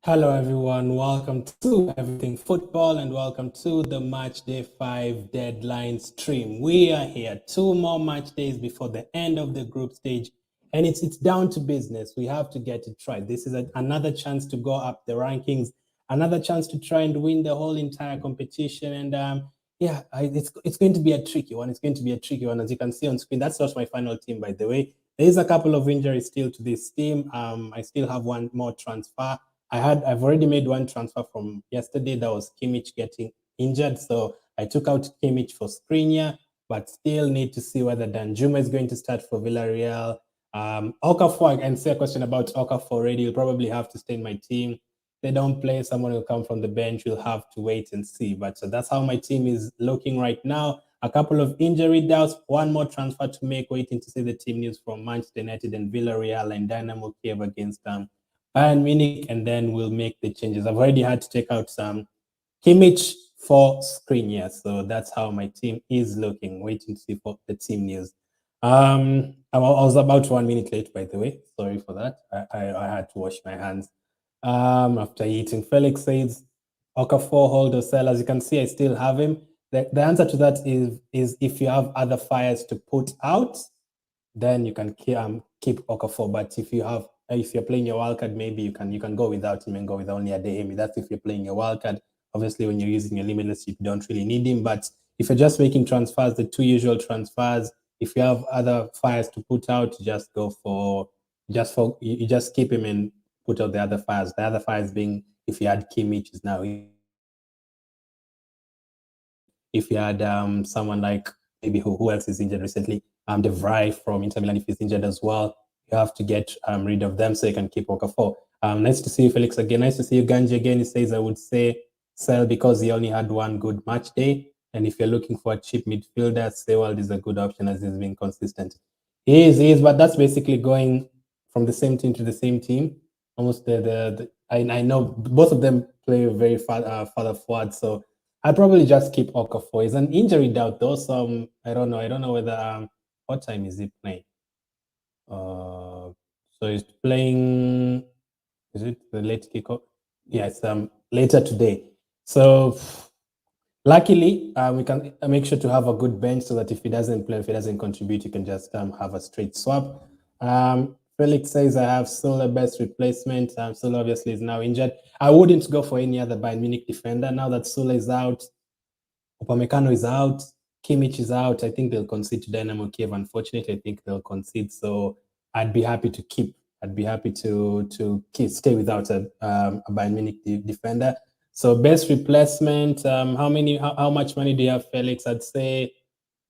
Hello, everyone. Welcome to Everything Football and welcome to the Match Day 5 deadline stream. We are here 2 more match days before the end of the group stage, and it's down to business. We have to get it right. This is another chance to go up the rankings, another chance to try and win the whole entire competition. And it's going to be a tricky one. It's going to be a tricky one, as you can see on screen. That's not my final team, by the way. There is a couple of injuries still to this team. I still have one more transfer. I've already made one transfer from yesterday. That was Kimmich getting injured. So I took out Kimmich for Skriniar, but still need to see whether Danjuma is going to start for Villarreal. Okafor, I can say a question about Okafor already. You'll probably have to stay in my team. If they don't play, someone will come from the bench. We'll have to wait and see. But so that's how my team is looking right now. A couple of injury doubts, one more transfer to make, waiting to see the team news from Manchester United and Villarreal and Dynamo Kiev against Bayern Munich, and then we'll make the changes. I've already had to take out some Kimmich for Skriniar, so that's how my team is looking. Waiting to see for the team news. I was about 1 minute late, by the way. Sorry for that. I had to wash my hands after eating. Felix says, Okafor, hold or sell. As you can see, I still have him. The answer to that is if you have other fires to put out, then you can keep Okafor. But if you're playing your wildcard, maybe you can go without him and go with only Adeyemi. That's if you're playing your wildcard. Obviously, when you're using your limitless, you don't really need him. But if you're just making transfers, the two usual transfers, if you have other fires to put out, you just keep him and put out the other fires. The other fires being if you had Kimmich is now. If you had someone like maybe who else is injured recently, De Vrij from Inter Milan, if he's injured as well, you have to get rid of them so you can keep Okafor. Nice to see you, Felix, again. Nice to see you, Ganji, again. He says, I would say sell because he only had one good match day. And if you're looking for a cheap midfielder, Sewell is a good option as he's been consistent. He is, but that's basically going from the same team to the same team. Almost I know both of them play very far forward, so I'd probably just keep Okafor. He's an injury doubt though, so I don't know. I don't know whether what time is he playing? So he's playing. Is it the late kickoff? Yeah, it's later today. So luckily, we can make sure to have a good bench so that if he doesn't play, if he doesn't contribute, you can just have a straight swap. Felix says I have Sola best replacement. Sola obviously is now injured. I wouldn't go for any other Bayern Munich defender now that Sola is out. Upamecano is out. Kimmich is out. I think they'll concede to Dynamo Kiev. Unfortunately, I think they'll concede. So I'd be happy to keep. I'd be happy to stay without a Bayern Munich defender. So best replacement. How much money do you have, Felix? I'd say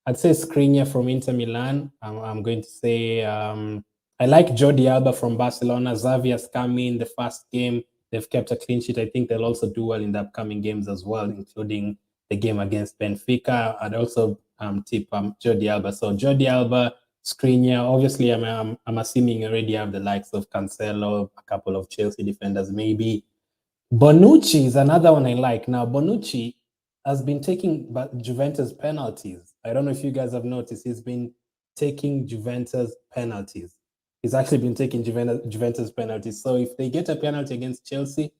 Skriniar from Inter Milan. I'm going to say I like Jordi Alba from Barcelona. Xavi's come in the first game. They've kept a clean sheet. I think they'll also do well in the upcoming games as well, including the game against Benfica. I'd also tip Jordi Alba. So Jordi Alba, Skriniar. Obviously, I'm assuming you already have the likes of Cancelo, a couple of Chelsea defenders, maybe. Bonucci is another one I like. Now, Bonucci has been taking Juventus penalties. I don't know if you guys have noticed. He's been taking Juventus penalties. He's actually been taking Juventus penalties. So if they get a penalty against Chelsea,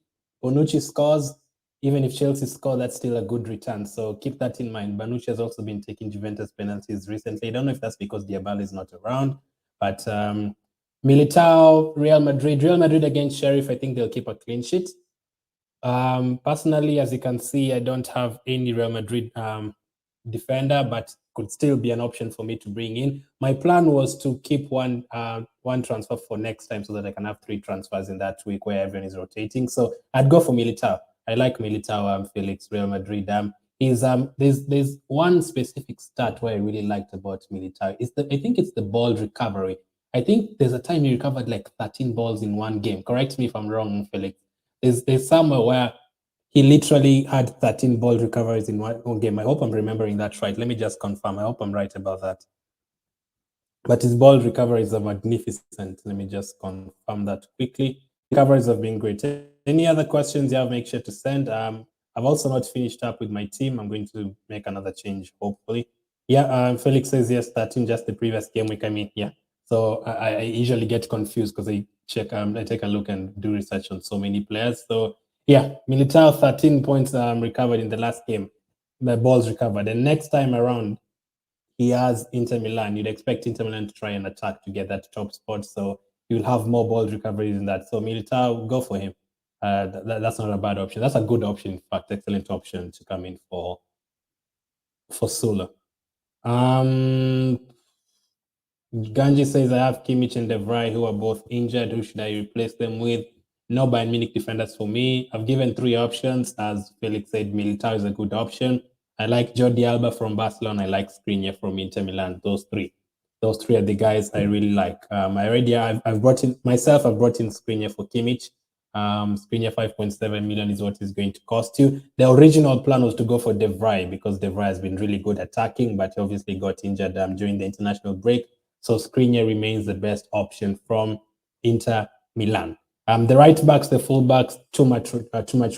Bonucci scores. Even if Chelsea score, that's still a good return. So keep that in mind. Bonucci has also been taking Juventus penalties recently. I don't know if that's because Diabala is not around, but Militao, Real Madrid against Sheriff, I think they'll keep a clean sheet. Personally, as you can see, I don't have any Real Madrid defender, but could still be an option for me to bring in. My plan was to keep one transfer for next time so that I can have 3 transfers in that week where everyone is rotating. So I'd go for Militao. I like Militao, Felix, Real Madrid. There's one specific stat where I really liked about Militao. I think it's the ball recovery. I think there's a time he recovered like 13 balls in one game. Correct me if I'm wrong, Felix. There's somewhere where he literally had 13 ball recoveries in one game. I hope I'm remembering that right. Let me just confirm. I hope I'm right about that. But his ball recoveries are magnificent. Let me just confirm that quickly. Recoveries have been great. Any other questions you have, make sure to send. I've also not finished up with my team. I'm going to make another change, hopefully. Yeah, Felix says yes, 13 just the previous game week. I mean, yeah. So I usually get confused because I check, take a look and do research on so many players. So yeah, Militao 13 points recovered in the last game. The balls recovered. And next time around, he has Inter Milan. You'd expect Inter Milan to try and attack to get that top spot. So you'll have more ball recoveries in that. So Militao, go for him. That's not a bad option. That's a good option, in fact, excellent option to come in for Sula. Ganji says, I have Kimmich and De Vrij who are both injured. Who should I replace them with? No Bayern Munich defenders for me. I've given 3 options. As Felix said, Militao is a good option. I like Jordi Alba from Barcelona. I like Skriniar from Inter Milan. Those three are the guys I really like. I've brought in Skriniar for Kimmich. Skriniar 5.7 million is what is going to cost you. The original plan was to go for De Vrij because De Vrij has been really good attacking, but he obviously got injured during the international break. So Skriniar remains the best option from Inter Milan. The right backs, the full backs, too much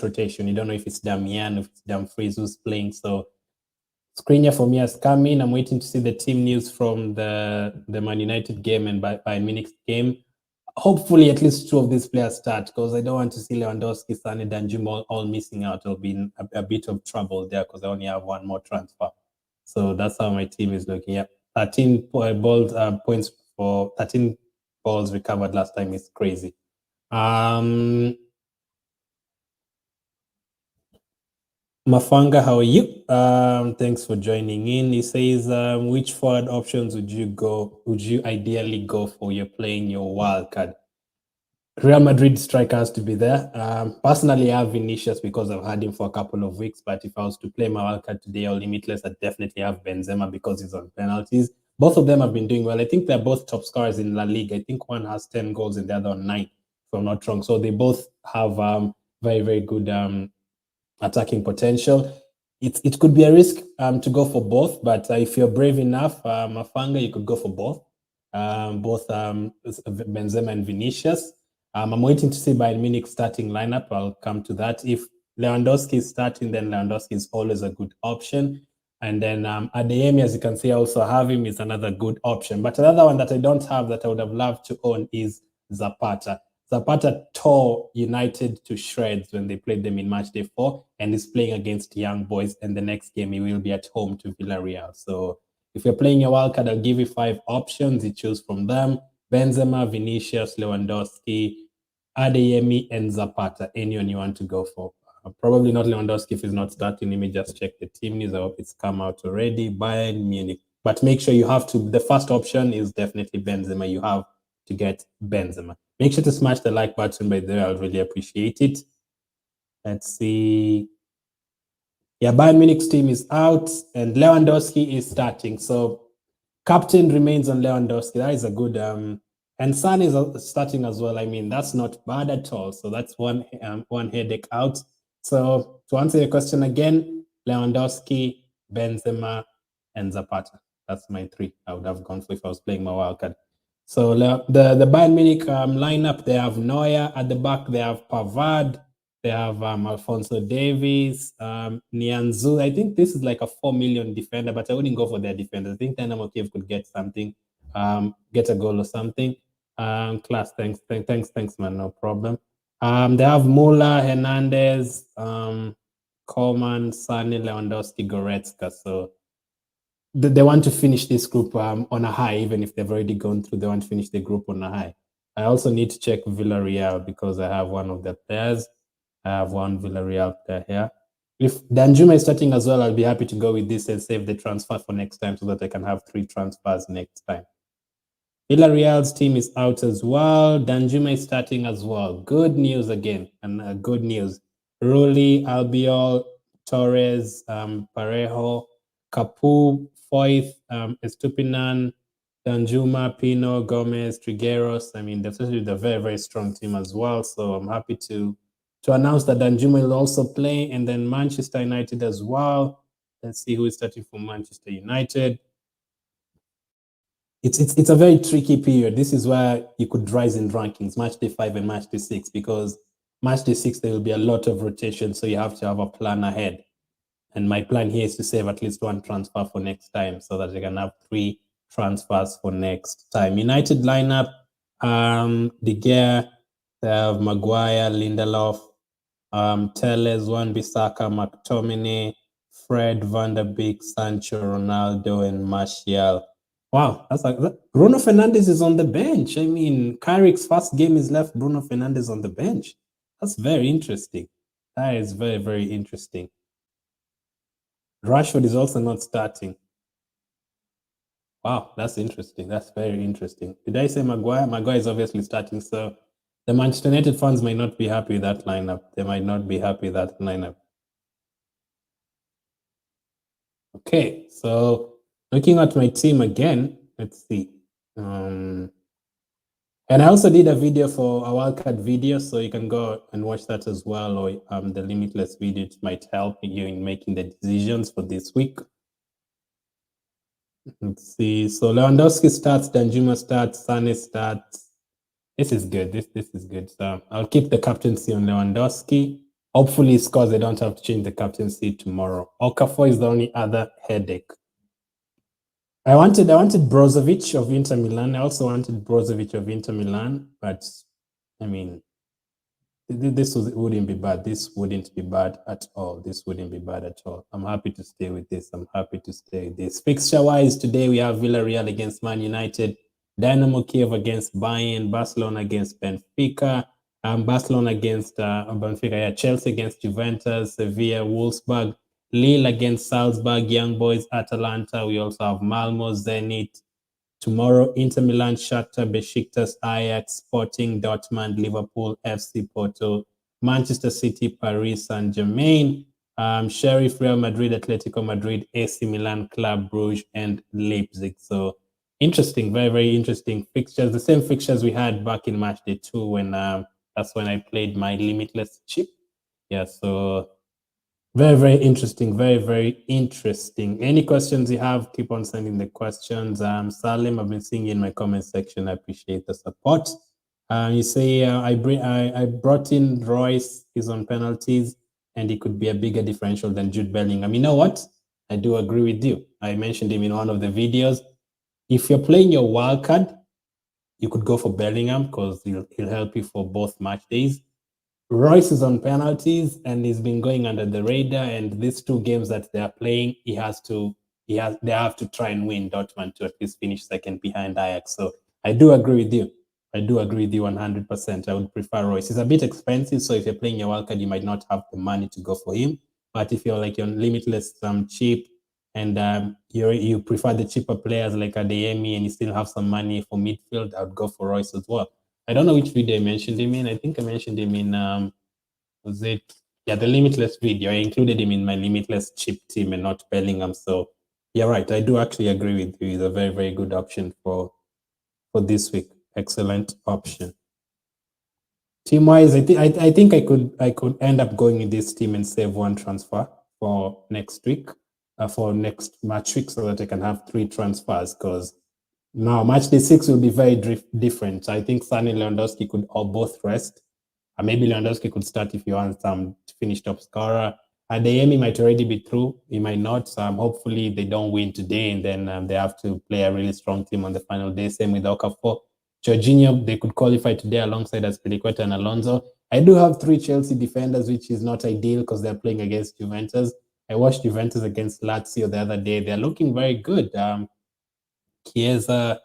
rotation. You don't know if it's Damian, if it's Dumfries who's playing. So Skriniar for me has come in. I'm waiting to see the team news from the Man United game and Bayern Munich game. Hopefully, at least 2 of these players start because I don't want to see Lewandowski, Sané, Danjuma all missing out. It'll be a bit of trouble there because I only have 1 more transfer. So that's how my team is looking. Yeah, 13 points for 13 balls recovered last time is crazy. Mafanga, how are you? Thanks for joining in. He says, which forward options would you ideally go for? You're playing your wild card. Real Madrid striker has to be there. Personally, I have Vinicius because I've had him for a couple of weeks. But if I was to play my wildcard today or limitless, I'd definitely have Benzema because he's on penalties. Both of them have been doing well. I think they're both top scorers in La Liga. I think one has 10 goals and the other on 9, if I'm not wrong. So they both have very, very good attacking potential. It could be a risk to go for both, but if you're brave enough, Mafanga, you could go for both. Benzema and Vinicius. I'm waiting to see Bayern Munich starting lineup. I'll come to that. If Lewandowski is starting, then Lewandowski is always a good option. And then Adeyemi, as you can see, I also have him, is another good option. But another one that I don't have that I would have loved to own is Zapata. Zapata tore United to shreds when they played them in matchday 4 and is playing against Young Boys. And the next game, he will be at home to Villarreal. So if you're playing your wildcard, I'll give you 5 options. You choose from them. Benzema, Vinicius, Lewandowski, Adeyemi, and Zapata. Anyone you want to go for. Probably not Lewandowski if he's not starting. Let me just check the team news. I hope it's come out already. Bayern Munich. But make sure you have to, the first option is definitely Benzema. You have to get Benzema. Make sure to smash the like button by the way. I would really appreciate it. Let's see. Yeah, Bayern Munich's team is out and Lewandowski is starting. So captain remains on Lewandowski. That is a good and Son is starting as well. I mean, that's not bad at all. So that's one headache out. So to answer your question again, Lewandowski, Benzema, and Zapata. That's my 3 I would have gone for if I was playing my wildcard. So the Bayern Munich lineup, they have Neuer at the back, they have Pavard, they have Alphonso Davies, Nianzou. I think this is like a 4 million defender, but I wouldn't go for their defenders. I think Dynamo Kiev could get something, get a goal or something. Class, thanks, man, no problem. They have Muller, Hernandez, Coleman, Sané, Lewandowski, Goretzka. So they want to finish this group on a high, even if they've already gone through. They want to finish the group on a high. I also need to check Villarreal because I have one of the players. I have one Villarreal player here. If Danjuma is starting as well, I'll be happy to go with this and save the transfer for next time so that I can have 3 transfers next time. Villarreal's team is out as well. Danjuma is starting as well. Good news again, and good news. Rulli, Albiol, Torres, Parejo, Capu, Foyth, Estupinan, Danjuma, Pino, Gomez, Trigueros. I mean, they're a very, very strong team as well. So I'm happy to announce that Danjuma will also play. And then Manchester United as well. Let's see who is starting for Manchester United. It's a very tricky period. This is where you could rise in rankings, matchday 5 and matchday 6, because matchday 6, there will be a lot of rotation. So you have to have a plan ahead. And my plan here is to save at least 1 transfer for next time so that I can have 3 transfers for next time. United lineup, De Gea, they have Maguire, Lindelof, Telles, Wan-Bissaka, McTominay, Fred, Van der Beek, Sancho, Ronaldo, and Martial. Wow, that's like that. Bruno Fernandes is on the bench. I mean, Carrick's first game is left Bruno Fernandes on the bench. That's very interesting. That is very, very interesting. Rashford is also not starting. Wow, that's interesting. That's very interesting. Did I say Maguire? Maguire is obviously starting, so the Manchester United fans might not be happy with that lineup. They might not be happy with that lineup. Okay, so looking at my team again, let's see. And I also did a video for a wildcard video, so you can go and watch that as well, or the Limitless video. It might help you in making the decisions for this week. Let's see. So Lewandowski starts, Danjuma starts, Sane starts. This is good. This is good. So I'll keep the captaincy on Lewandowski. Hopefully he scores. I don't have to change the captaincy tomorrow. Okafor is the only other headache. I wanted Brozovic of Inter Milan. I also wanted Brozovic of Inter Milan, but I mean, this wouldn't be bad. This wouldn't be bad at all. This wouldn't be bad at all. I'm happy to stay with this. I'm happy to stay with this. Fixture-wise, today we have Villarreal against Man United, Dynamo Kiev against Bayern, Barcelona against Benfica, Barcelona against Benfica, yeah, Chelsea against Juventus, Sevilla, Wolfsburg, Lille against Salzburg, Young Boys, Atalanta. We also have Malmo, Zenit. Tomorrow, Inter Milan, Shakhtar, Besiktas, Ajax, Sporting, Dortmund, Liverpool, FC Porto, Manchester City, Paris Saint-Germain, Sheriff, Real Madrid, Atletico Madrid, AC Milan, Club Brugge, and Leipzig. So interesting, very, very interesting fixtures. The same fixtures we had back in Matchday 2 when that's when I played my limitless chip. Yeah, so very, very interesting. Very, very interesting. Any questions you have, keep on sending the questions. Salim, I've been seeing you in my comment section. I appreciate the support. You say I brought in Royce. He's on penalties, and he could be a bigger differential than Jude Bellingham. You know what? I do agree with you. I mentioned him in one of the videos. If you're playing your wild card, you could go for Bellingham because he'll help you for both match days. Royce is on penalties and he's been going under the radar. And these two games that they are playing, they have to try and win Dortmund to at least finish second behind Ajax. So I do agree with you. I do agree with you 100%. I would prefer Royce. He's a bit expensive, so if you're playing your wildcard, you might not have the money to go for him. But if you're like you're limitless, cheap, and you prefer the cheaper players like Adeyemi, and you still have some money for midfield, I would go for Royce as well. I don't know which video I mentioned him in. I think I mentioned him in was it? Yeah, the limitless video. I included him in my limitless cheap team and not Bellingham. So you're right. I do actually agree with you. He's a very, very good option for this week. Excellent option. Team wise, I think I could end up going with this team and save one transfer for next week, for next match week, so that I can have 3 transfers. Because now match day 6 will be very different. I think Sane and Lewandowski could all both rest. Maybe Lewandowski could start if you want some to finish top scorer. Adeyemi might already be through. He might not. Hopefully they don't win today, and then they have to play a really strong team on the final day. Same with Okafor. Jorginho, they could qualify today alongside Azpilicueta and Alonso. I do have 3 Chelsea defenders, which is not ideal because they're playing against Juventus. I watched Juventus against Lazio the other day. They're looking very good. Chiesa,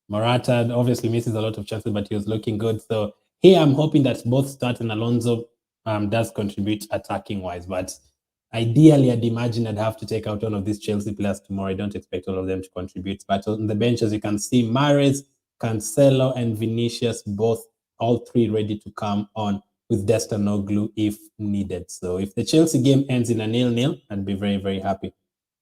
Morata obviously misses a lot of chances, but he was looking good. So here I'm hoping that both Start and Alonso does contribute attacking wise. But ideally, I'd imagine I'd have to take out one of these Chelsea players tomorrow. I don't expect all of them to contribute. But on the bench, as you can see, Mahrez, Cancelo, and Vinicius, all 3 ready to come on with Destinoglu if needed. So if the Chelsea game ends in a 0-0, I'd be very, very happy.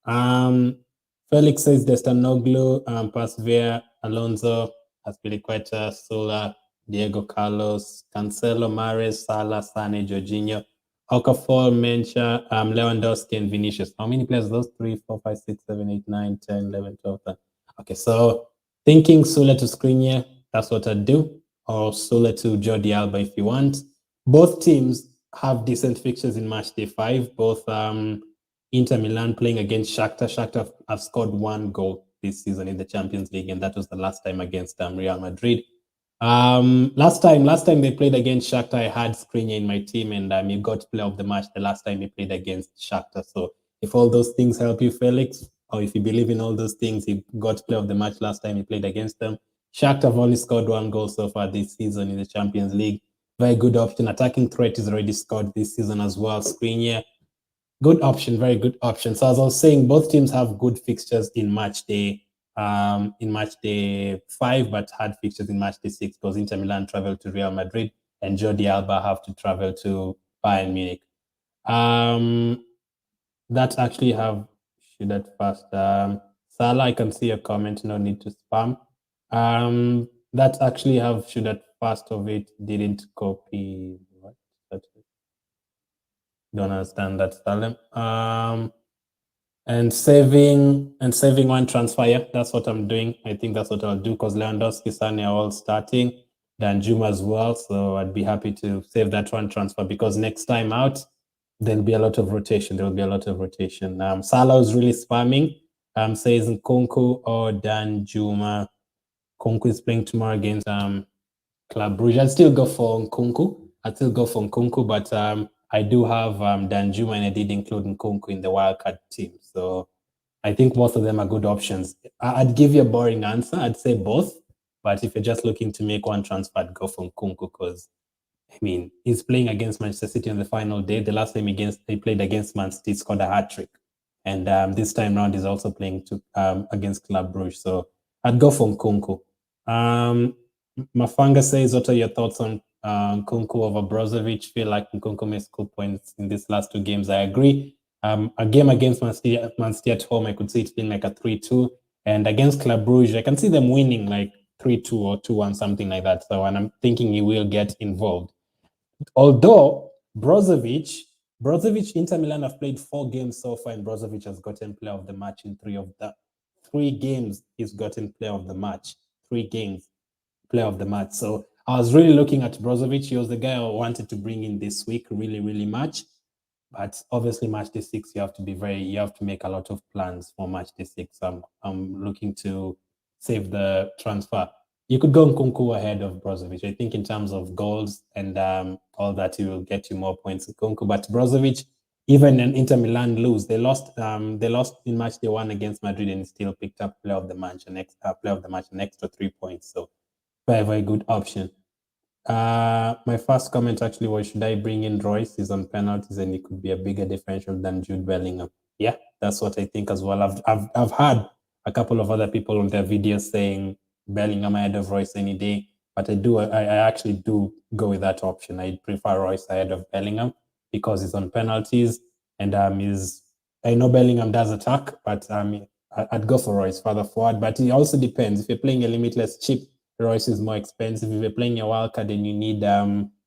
Felix says Destinoglu, Pasvia, Alonso, Azpilicueta, Sola, Diego Carlos, Cancelo, Mahrez, Salah, Sane, Jorginho, Okafor, Mencha, Lewandowski, and Vinicius. How many players? Those 3, 4, 5, 6, 7, 8, 9, 10, 11, 12. 13. Okay, so thinking Sule to Skriniar, that's what I'd do, or Sule to Jordi Alba if you want. Both teams have decent fixtures in match day 5. Both Inter Milan playing against Shakhtar. Shakhtar have scored 1 goal this season in the Champions League, and that was the last time against Real Madrid. Last time they played against Shakhtar, I had Skriniar in my team, and he got player of the match the last time he played against Shakhtar. So if all those things help you, Felix, or if you believe in all those things, he got player of the match last time he played against them. Shakhtar have only scored 1 goal so far this season in the Champions League. Very good option. Attacking threat is already scored this season as well. Skriniar, good option, very good option. So as I was saying, both teams have good fixtures in match day 5, but hard fixtures in match day 6 because Inter Milan travel to Real Madrid and Jordi Alba have to travel to Bayern Munich. That actually have should at first. Salah, I can see a comment, no need to spam. That actually have should at first of it didn't copy. What? Don't understand that, Salem. And saving one transfer. Yeah, that's what I'm doing. I think that's what I'll do because Lewandowski, Sane are all starting, Dan Juma as well. So I'd be happy to save that one transfer because next time out there'll be a lot of rotation. There will be a lot of rotation. Salah is really spamming. Says Nkunku or Dan Juma. Nkunku is playing tomorrow against Club Brugge. I'd still go for Nkunku. But I do have Dan Juma, and I did include Nkunku in the wildcard team. So I think both of them are good options. I'd give you a boring answer. I'd say both. But if you're just looking to make one transfer, I'd go for Nkunku because, I mean, he's playing against Manchester City on the final day. The last time he played against Man City, he scored a hat-trick. And this time round, he's also playing against Club Brugge. So I'd go for Nkunku. Mafanga says, what are your thoughts on Nkunku over Brozovic? Feel like Nkunku may score points in these last 2 games. I agree. A game against Man City at home, I could see it being like a 3-2. And against Club Brugge, I can see them winning like 3-2 or 2-1, something like that. So, and I'm thinking he will get involved. Although Brozovic, Inter Milan have played 4 games so far, and Brozovic has gotten player of the match in 3 of the 3 games. He's gotten player of the match. 3 games, player of the match. So I was really looking at Brozovic. He was the guy I wanted to bring in this week, really, really much. But obviously, match day 6, you have to make a lot of plans for match day 6. I'm looking to save the transfer. You could go Nkunku ahead of Brozovic. I think in terms of goals and all that, he will get you more points. Nkunku, but Brozovic, even in Inter Milan lose, they lost in match day 1 against Madrid and still picked up player of the match, an extra 3 points. So very, very good option. My first comment actually was, should I bring in Royce? He's on penalties and he could be a bigger differential than Jude Bellingham. Yeah, that's what I think as well. I've had a couple of other people on their videos saying Bellingham ahead of Royce any day, but I actually do go with that option. I prefer Royce ahead of Bellingham because he's on penalties and I know Bellingham does attack, but I'd go for Royce further forward. But it also depends. If you're playing a limitless chip, Royce is more expensive. If you're playing your wildcard and you need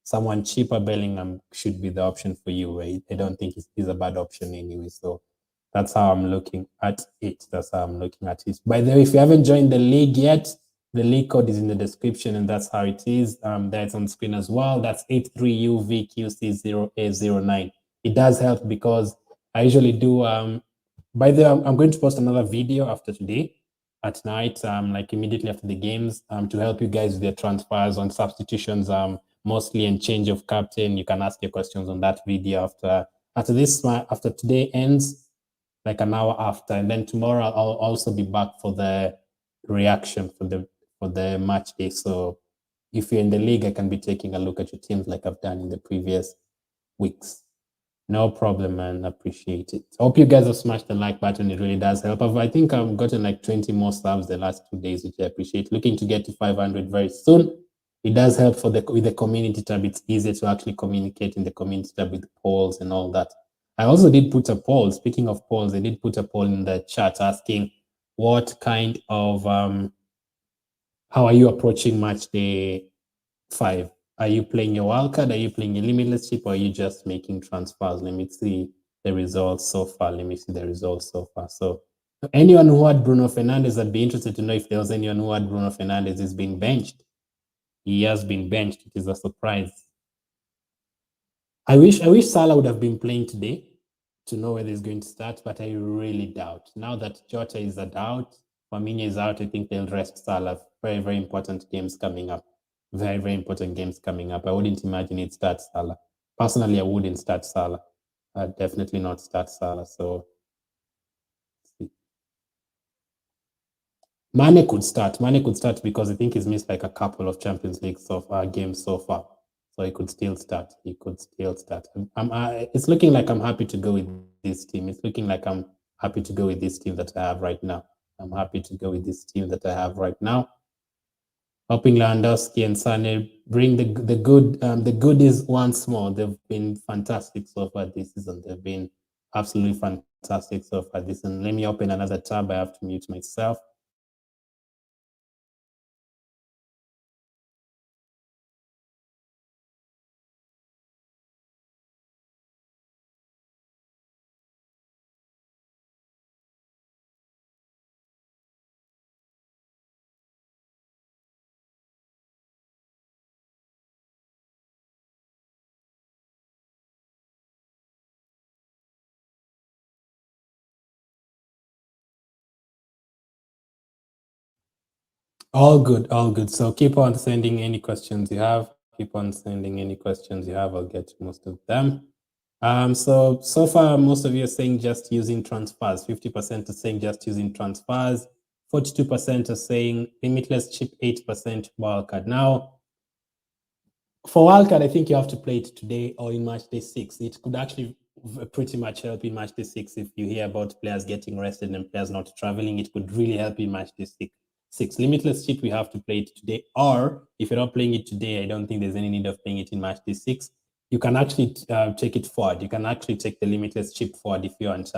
someone cheaper, Bellingham should be the option for you. I don't think he's a bad option anyway. So that's how I'm looking at it. By the way, if you haven't joined the league yet, the league code is in the description, and that's how it is. That's on screen as well. That's 83UVQC0A09. It does help because I usually do. By the way, I'm going to post another video after today at night, like immediately after the games, to help you guys with your transfers on substitutions, mostly, and change of captain. You can ask your questions on that video after today ends, like an hour after, and then tomorrow I'll also be back for the reaction for the match day. So if you're in the league, I can be taking a look at your teams like I've done in the previous weeks. No problem, man. Appreciate it. Hope you guys have smashed the like button. It really does help. I think I've gotten like 20 more subs the last 2 days, which I appreciate. Looking to get to 500 very soon. It does help with the community tab. It's easier to actually communicate in the community tab with polls and all that. I also did put a poll. Speaking of polls, I did put a poll in the chat asking what kind of how are you approaching match day 5? Are you playing your wildcard? Are you playing a limitless chip? Or are you just making transfers? Let me see the results so far. So anyone who had Bruno Fernandes, I'd be interested to know if there was anyone who had Bruno Fernandes is being benched. He has been benched. It is a surprise. I wish Salah would have been playing today to know whether he's going to start, but I really doubt. Now that Jota is out, Firmino is out, I think they'll rest Salah. Very, very important games coming up. very, very important games coming up. I wouldn't imagine it starts Salah. Personally, I wouldn't start Salah. I'd definitely not start Salah. So Mane could start. Mane could start because I think he's missed like a couple of Champions League games so far. So he could still start. He could still start. It's looking like I'm happy to go with this team. It's looking like I'm happy to go with this team that I have right now. I'm happy to go with this team that I have right now. Hoping Lewandowski and Sané bring the goodies once more. They've been fantastic so far this season. They've been absolutely fantastic so far this season. Let me open another tab. I have to mute myself. All good, all good. So keep on sending any questions you have. Keep on sending any questions you have. I'll get to most of them. So far, most of you are saying just using transfers. 50% are saying just using transfers. 42% are saying limitless chip. 8% wildcard. Now, for wildcard, I think you have to play it today or in match day 6. It could actually pretty much help in match day 6 if you hear about players getting rested and players not traveling. It could really help in match day 6. Limitless chip, we have to play it today. Or if you're not playing it today, I don't think there's any need of playing it in match day 6. You can actually take it forward. You can actually take the limitless chip forward if you want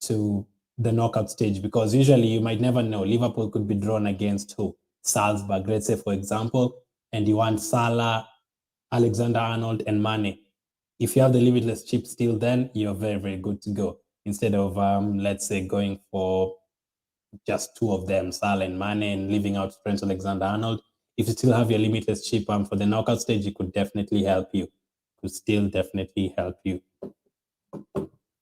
to the knockout stage, because usually you might never know. Liverpool could be drawn against who? Salzburg, let's say, for example, and you want Salah, Alexander-Arnold, and Mane. If you have the limitless chip still, then you're very, very good to go. Instead of, let's say, going for just two of them, Salah and Mane, and leaving out Trent Alexander-Arnold. If you still have your limitless chip for the knockout stage, it could definitely help you. It could still definitely help you.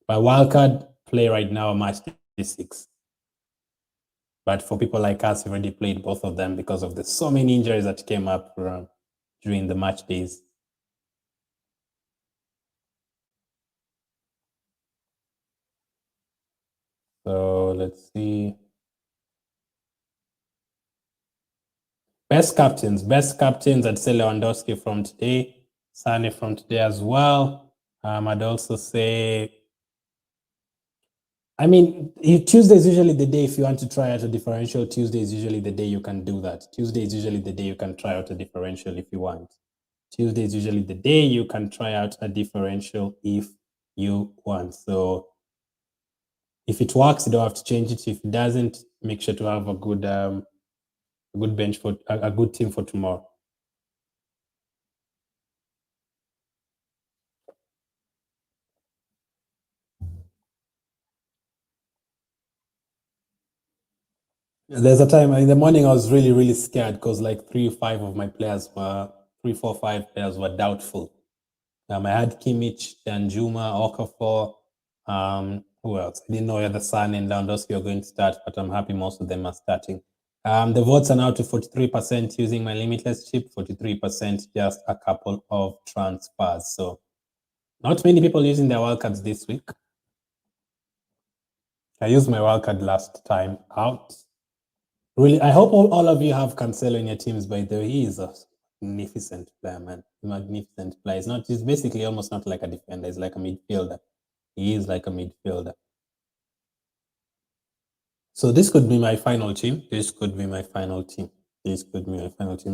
By wildcard, play right now, match day 6. But for people like us, we already played both of them because of the so many injuries that came up during the match days. So let's see. Best captains. I'd say Lewandowski from today, Sané from today as well. I'd also say, I mean, Tuesday is usually the day if you want to try out a differential. Tuesday is usually the day you can do that. Tuesday is usually the day you can try out a differential if you want. Tuesday is usually the day you can try out a differential if you want. So if it works, you don't have to change it. If it doesn't, make sure to have a good bench for a good team for tomorrow. There's a time in the morning I was really, really scared because like 3, 4, 5 players were doubtful. I had Kimmich, Danjuma, Okafor. Who else? I didn't know whether San and Lewandowski are going to start, but I'm happy most of them are starting. The votes are now to 43% using my limitless chip, 43% just a couple of transfers. So not many people using their wildcards this week. I used my wildcard last time out. Really, I hope all of you have Cancelo in your teams, by the way. He is a magnificent player, man. Magnificent player. He's basically almost not like a defender. He's like a midfielder. He is like a midfielder. So this could be my final team.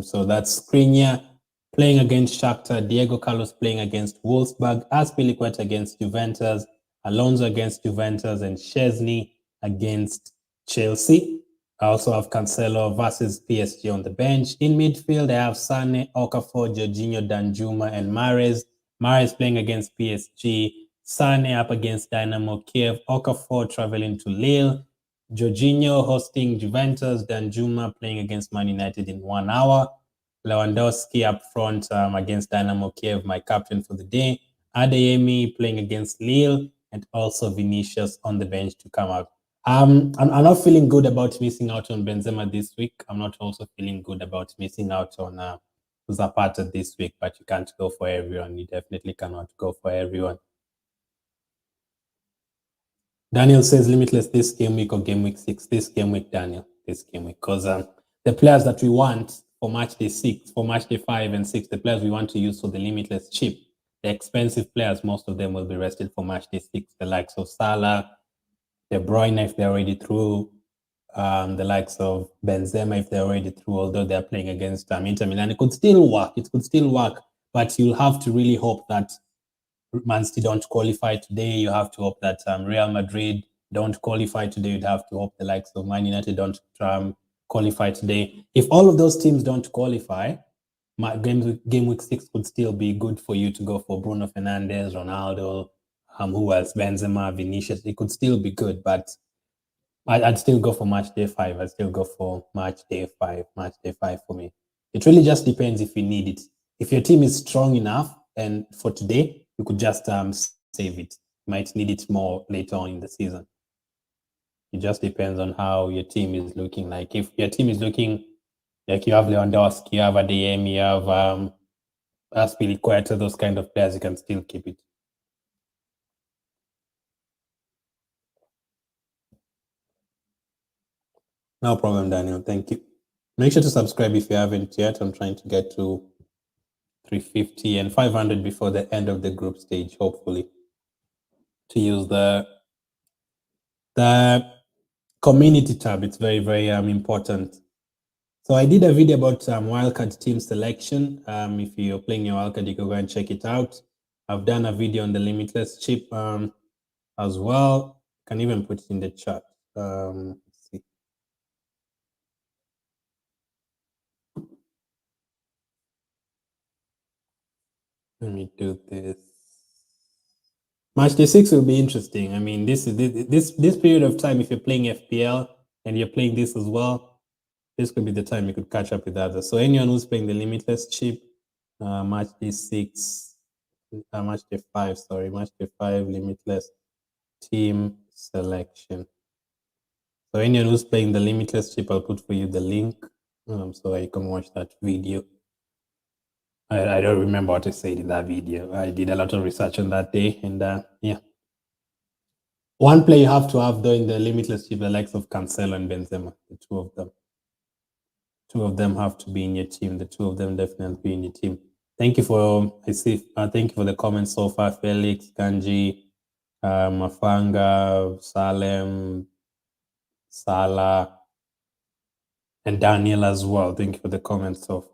So that's Skriniar playing against Shakhtar, Diego Carlos playing against Wolfsburg, Azpilicueta against Juventus, Alonso against Juventus, and Szczesny against Chelsea. I also have Cancelo versus PSG on the bench. In midfield, I have Sané, Okafor, Jorginho, Danjuma, and Mahrez. Mahrez playing against PSG. Sané up against Dynamo Kiev. Okafor traveling to Lille. Jorginho hosting Juventus. Danjuma playing against Man United in 1 hour. Lewandowski up front against Dynamo Kiev, my captain for the day. Adeyemi playing against Lille, and also Vinicius on the bench to come out. I'm not feeling good about missing out on Benzema this week. I'm not also feeling good about missing out on Zapata this week, but you can't go for everyone. You definitely cannot go for everyone. Daniel says limitless this game week or game week 6. This game week, Daniel. This game week. Because the players that we want for match day 6, for match day 5 and 6, the players we want to use for the limitless cheap, the expensive players, most of them will be rested for match day 6. The likes of Salah, De Bruyne if they're already through, the likes of Benzema if they're already through, although they're playing against Inter Milan. It could still work. It could still work, but you'll have to really hope that Man City don't qualify today. You have to hope that Real Madrid don't qualify today. You'd have to hope the likes of Man United don't qualify today. If all of those teams don't qualify, game week 6 could still be good for you to go for Bruno Fernandes, Ronaldo, who else? Benzema, Vinicius. It could still be good, but I'd still go for match day 5. I'd still go for match day 5. Match day 5 for me. It really just depends if you need it. If your team is strong enough, and for today, you could just save it. You might need it more later on in the season. It just depends on how your team is looking. Like if your team is looking like you have Lewandowski, you have ADM, you have Aspilicueta, those kind of players, you can still keep it. No problem, Daniel. Thank you. Make sure to subscribe if you haven't yet. I'm trying to get to 350 and 500 before the end of the group stage, hopefully, to use the community tab. It's very, very important. So I did a video about wildcard team selection. If you're playing your wildcard, you can go and check it out. I've done a video on the limitless chip as well. Can even put it in the chat. Let's see. Let me do this. Match day 6 will be interesting. I mean, this period of time, if you're playing FPL and you're playing this as well, this could be the time you could catch up with others. So anyone who's playing the limitless chip, match day 6, match day 5, sorry, match day 5, limitless team selection. So anyone who's playing the limitless chip, I'll put for you the link so you can watch that video. I don't remember what I said in that video. I did a lot of research on that day, and yeah. One player you have to have though in the limitless chip, the likes of Cancelo and Benzema, the two of them. Two of them have to be in your team. The two of them definitely be in your team. Thank you for thank you for the comments so far, Felix, Kanji, Mafanga, Salem, Salah, and Daniel as well. Thank you for the comments so far.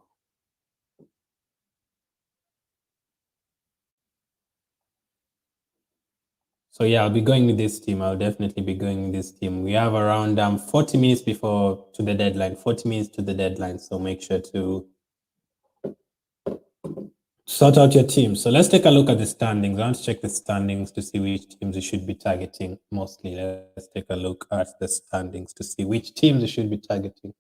So yeah, I'll be going with this team. I'll definitely be going with this team. We have around 40 minutes to the deadline. 40 minutes to the deadline. So make sure to sort out your team. So let's take a look at the standings. I want to check the standings to see which teams you should be targeting mostly. Let's take a look at the standings to see which teams you should be targeting.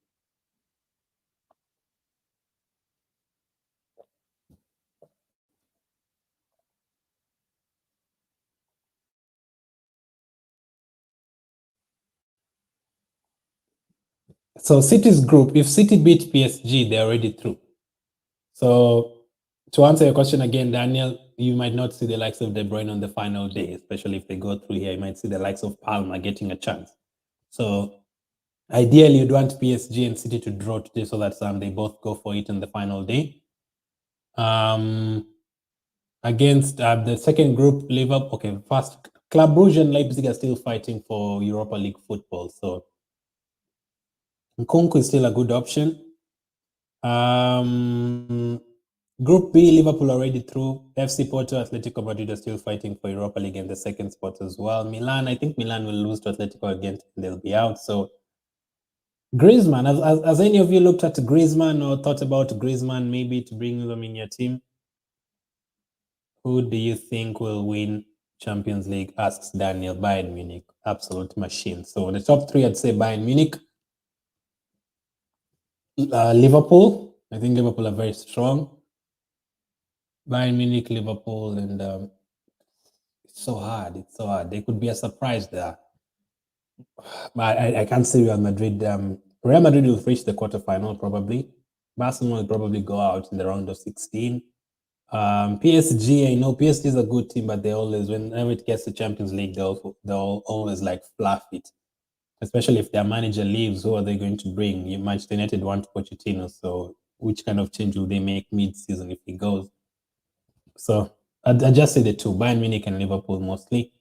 So City's group, if City beat PSG, they're already through. So to answer your question again, Daniel, you might not see the likes of De Bruyne on the final day, especially if they go through here. You might see the likes of Palma getting a chance. So ideally, you'd want PSG and City to draw today so that they both go for it on the final day. Against the second group, Liverpool. Okay, first, Club Brugge and Leipzig are still fighting for Europa League football. So Nkunku is still a good option. Group B, Liverpool already through. FC Porto, Atletico Madrid are still fighting for Europa League in the second spot as well. Milan, I think Milan will lose to Atletico again and they'll be out. So Griezmann, has any of you looked at Griezmann or thought about Griezmann maybe to bring them in your team? Who do you think will win Champions League? Asks Daniel. Bayern Munich, absolute machine. So the top three, I'd say Bayern Munich, Liverpool. I think Liverpool are very strong. Bayern Munich, Liverpool, and it's so hard. It's so hard. They could be a surprise there. But I can't say Real Madrid. Real Madrid will reach the quarterfinal probably. Barcelona will probably go out in the round of 16. PSG, I know PSG is a good team, but they always, whenever it gets to Champions League, they'll always like fluff it. Especially if their manager leaves, who are they going to bring? Manchester United want Pochettino, so which kind of change will they make mid-season if he goes? So I just say the two, Bayern Munich and Liverpool mostly.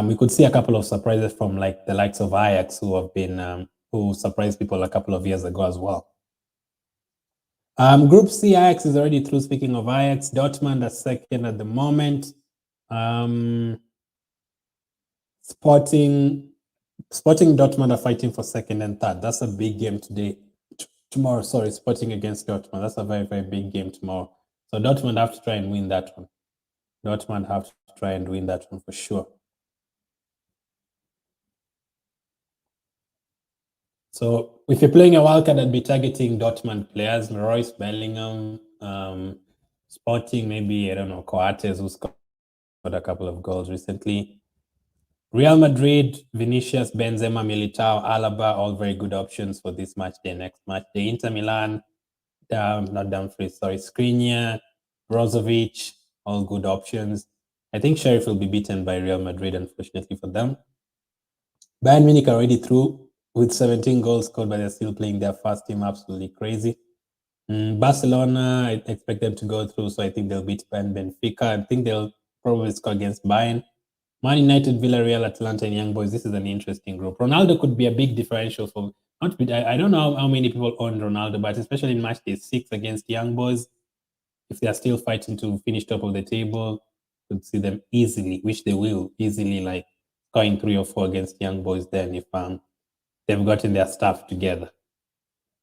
We could see a couple of surprises from like the likes of Ajax, who have been who surprised people a couple of years ago as well. Group C, Ajax is already through. Speaking of Ajax, Dortmund are second at the moment. Sporting Dortmund are fighting for second and third. That's a big game today. Tomorrow, sorry, Sporting against Dortmund. That's a very, very big game tomorrow. So Dortmund have to try and win that one. Dortmund have to try and win that one for sure. So if you're playing a wildcard, I'd be targeting Dortmund players, Royce, Bellingham, Sporting, maybe, I don't know, Coates, who scored a couple of goals recently. Real Madrid, Vinicius, Benzema, Militao, Alaba, all very good options for this match day, next match day. Inter Milan, Skriniar, Brozovic, all good options. I think Sheriff will be beaten by Real Madrid, unfortunately for them. Bayern Munich are already through with 17 goals scored, but they're still playing their first team absolutely crazy. Barcelona, I expect them to go through, so I think they'll beat Benfica. I think they'll probably score against Bayern. Man United, Villarreal, Atalanta, and Young Boys. This is an interesting group. Ronaldo could be a big differential for. I don't know how many people own Ronaldo, but especially in match day 6 against Young Boys, if they are still fighting to finish top of the table, could see them easily, which they will easily, like scoring 3 or 4 against Young Boys. Then, if they've gotten their stuff together.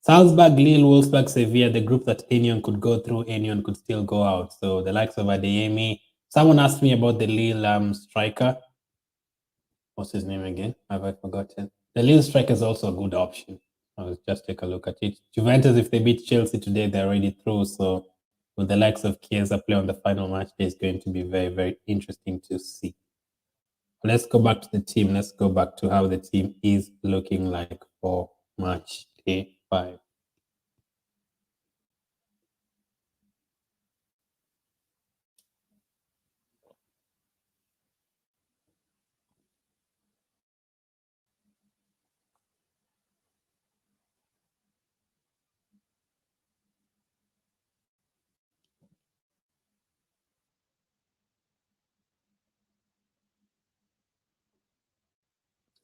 Salzburg, Lille, Wolfsburg, Sevilla, the group that anyone could go through, anyone could still go out. So the likes of Adeyemi. Someone asked me about the Lille striker. What's his name again? Have I forgotten? The Lille striker is also a good option. I'll just take a look at it. Juventus, if they beat Chelsea today, they're already through. So with the likes of Chiesa play on the final match day, it's going to be very, very interesting to see. Let's go back to the team. Let's go back to how the team is looking like for match day 5.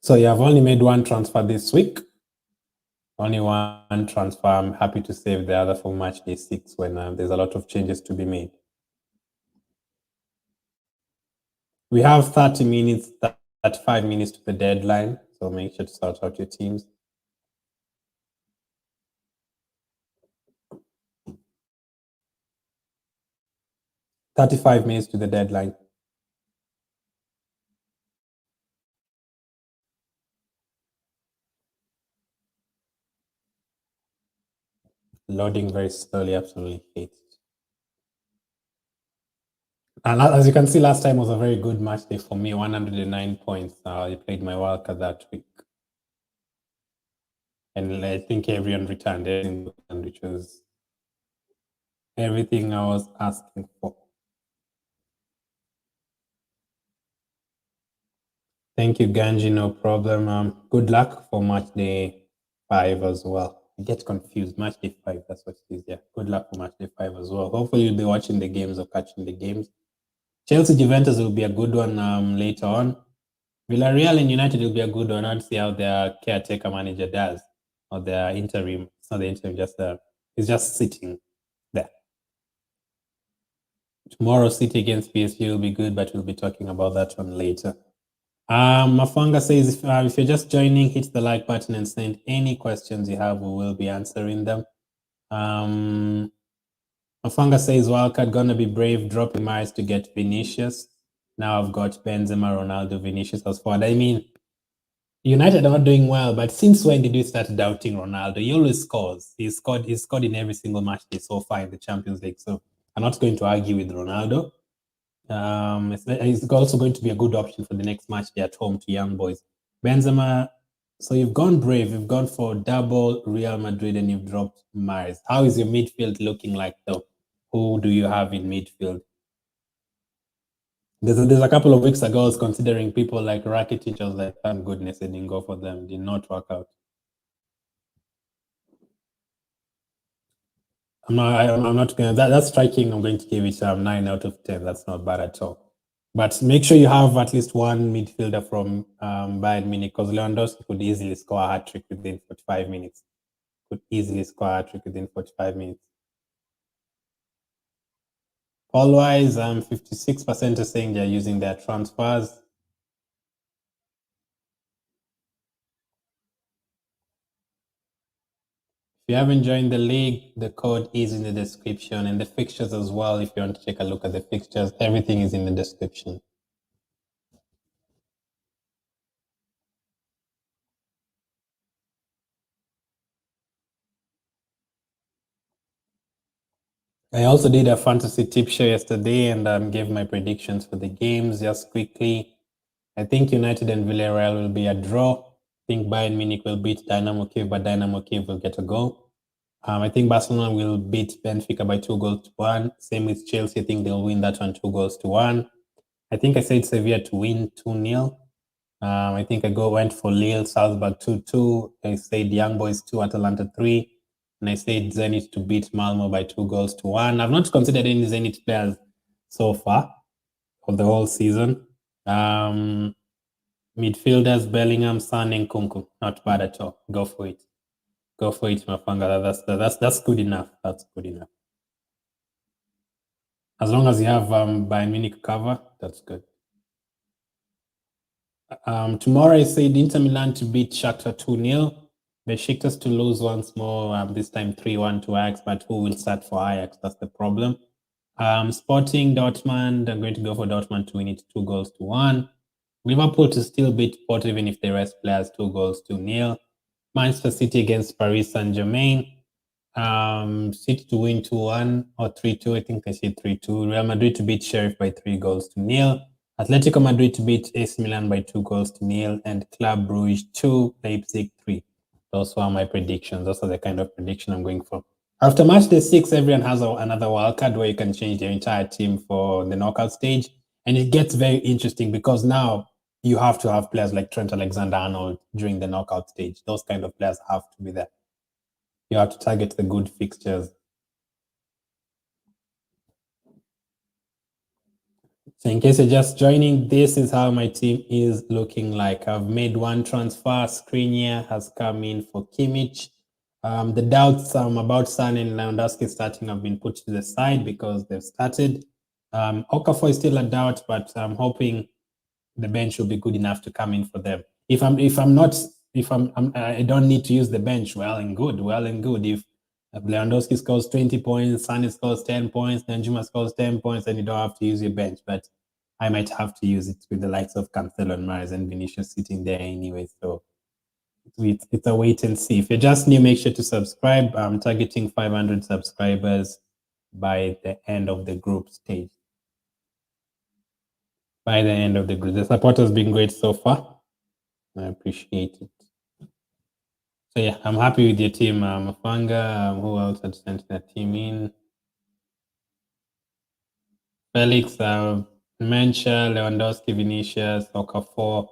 So you have only made one transfer this week. Only one transfer. I'm happy to save the other for match day 6 when there's a lot of changes to be made. We have 30 minutes, 35 minutes to the deadline. So make sure to sort out your teams. "35 minutes to the deadline." Loading very slowly, absolutely hate it. And as you can see, last time was a very good match day for me, 109 points. I played my wildcard that week. And I think everyone returned, which was everything I was asking for. Thank you, Ganji, no problem. Good luck for match day 5 as well. I get confused. Match day 5, that's what it is. Yeah, good luck for match day 5 as well. Hopefully you'll be watching the games or catching the games. Chelsea Juventus will be a good one later on. Villarreal and United will be a good one. I'd see how their caretaker manager does, or their interim. It's not the interim, he's just sitting there. Tomorrow, City against PSG will be good, but we'll be talking about that one later. Mafanga says, if you're just joining, hit the like button and send any questions you have. We will be answering them. Mafanga says, wildcard gonna be brave, dropping Maris to get Vinicius. Now I've got Benzema, Ronaldo, Vinicius as forward. I mean, United are not doing well, but since when did you start doubting Ronaldo? He always scores. He's scored in every single match so far in the Champions League. So I'm not going to argue with Ronaldo. It's also going to be a good option for the next match day at home to Young Boys. Benzema, So you've gone brave. You've gone for double Real Madrid and you've dropped Mahrez. How is your midfield looking like though? Who do you have in midfield? There's a couple of weeks ago, I was considering people like Rakitic. I was like, thank goodness I didn't go for them. Did not work out. I'm not going to, that's striking. I'm going to give it 9 out of 10. That's not bad at all. But make sure you have at least one midfielder from Bayern Munich, because Lewandowski could easily score a hat trick within 45 minutes. Could easily score a hat trick within 45 minutes. All-wise, 56% are saying they're using their transfers. If you haven't joined the league, the code is in the description, and the fixtures as well. If you want to take a look at the fixtures, everything is in the description. I also did a fantasy tip show yesterday and gave my predictions for the games just quickly. I think United and Villarreal will be a draw. I think Bayern Munich will beat Dynamo Kiev, but Dynamo Kiev will get a goal. I think Barcelona will beat Benfica by 2-1. Same with Chelsea. I think they'll win that one 2-1. I think I said Sevilla to win 2-0. I think I went for Lille, Salzburg 2-2. I said Young Boys 2, Atalanta 3. And I said Zenit to beat Malmo by 2-1. I've not considered any Zenit players so far for the whole season. Midfielders, Bellingham, Son, and Kunku. Not bad at all. Go for it. Go for it, Mafanga. That's good enough. That's good enough. As long as you have Bayern Munich cover, that's good. Tomorrow I said Inter Milan to beat Shakhtar 2-0. Besiktas to lose once more, this time 3-1 to Ajax, but who will start for Ajax? That's the problem. Sporting Dortmund, I'm going to go for Dortmund to win it 2-1. Liverpool to still beat Porto even if they rest players 2-0. Manchester City against Paris Saint-Germain. City to win 2-1 or 3-2. I think I said 3-2. Real Madrid to beat Sheriff by 3-0. Atletico Madrid to beat AC Milan by 2-0. And Club Brugge 2, Leipzig 3. Those were my predictions. Those are the kind of prediction I'm going for. After match day 6, everyone has another wildcard where you can change their entire team for the knockout stage. And it gets very interesting because now you have to have players like Trent Alexander-Arnold during the knockout stage. Those kind of players have to be there. You have to target the good fixtures. So in case you're just joining, this is how my team is looking like. I've made one transfer. Skriniar has come in for Kimmich. The doubts about Son and Lewandowski starting have been put to the side because they've started. Okafor is still a doubt, but I'm hoping the bench will be good enough to come in for them. If I don't need to use the bench, well and good. If Lewandowski scores 20 points, Sane scores 10 points, then Juma scores 10 points, then you don't have to use your bench. But I might have to use it with the likes of Cancelo and Mahrez and Vinicius sitting there anyway. So it's a wait and see. If you're just new, make sure to subscribe. I'm targeting 500 subscribers by the end of the group stage. By the end of the group. The support has been great so far. I appreciate it. So yeah, I'm happy with your team. Mafanga, who else had sent their team in? Felix, Mencha, Lewandowski, Vinicius, Okafor,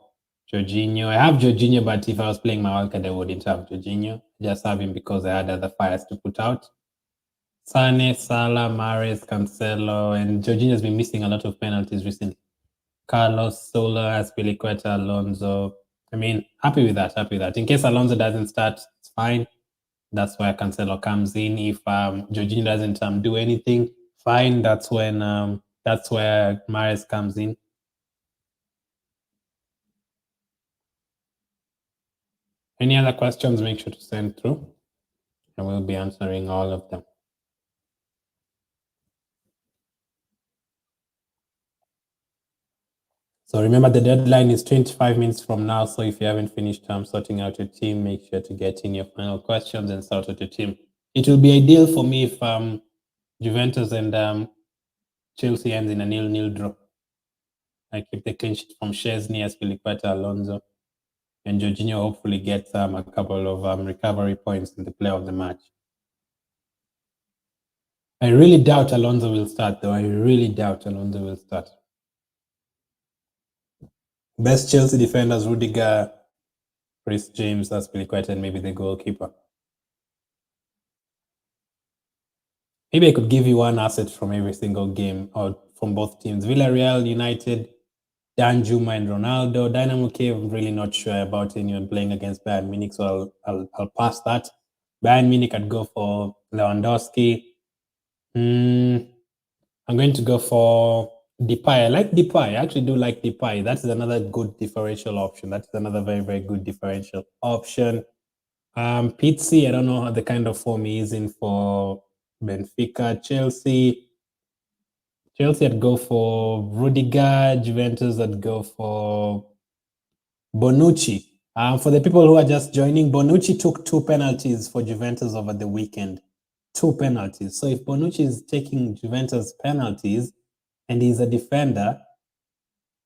Jorginho. I have Jorginho, but if I was playing my wildcard, I wouldn't have Jorginho. Just have him because I had other fires to put out. Sane, Salah, Mahrez, Cancelo, and Jorginho has been missing a lot of penalties recently. Carlos, Sola, Aspilicueta, Alonso. I mean, happy with that. In case Alonso doesn't start, it's fine. That's where Cancelo comes in. If Jorginho doesn't do anything, fine. That's where Mahrez comes in. Any other questions, make sure to send through. I will be answering all of them. So remember, the deadline is 25 minutes from now. So if you haven't finished sorting out your team, make sure to get in your final questions and sort out your team. It will be ideal for me if Juventus and Chelsea ends in a 0-0 draw. I keep the clean sheet from Szczesny, Aspilicueta, Alonso. and Jorginho hopefully gets a couple of recovery points in the play of the match. I really doubt Alonso will start, though. I really doubt Alonso will start. Best Chelsea defenders: Rudiger, Chris James, Aspilicueta, and maybe the goalkeeper. Maybe I could give you one asset from every single game or from both teams. Villarreal, United, Danjuma and Ronaldo. Dynamo Kiev, I'm really not sure about anyone playing against Bayern Munich, so I'll pass that. Bayern Munich, I'd go for Lewandowski. I'm going to go for Depay. I like Depay. I actually do like Depay. That is another good differential option. That is another very, very good differential option. Pizzi, I don't know the kind of form he is in for Benfica. Chelsea, I'd go for Rudiger. Juventus, I'd go for Bonucci. For the people who are just joining, Bonucci took 2 penalties for Juventus over the weekend. 2 penalties. So if Bonucci is taking Juventus penalties and he's a defender,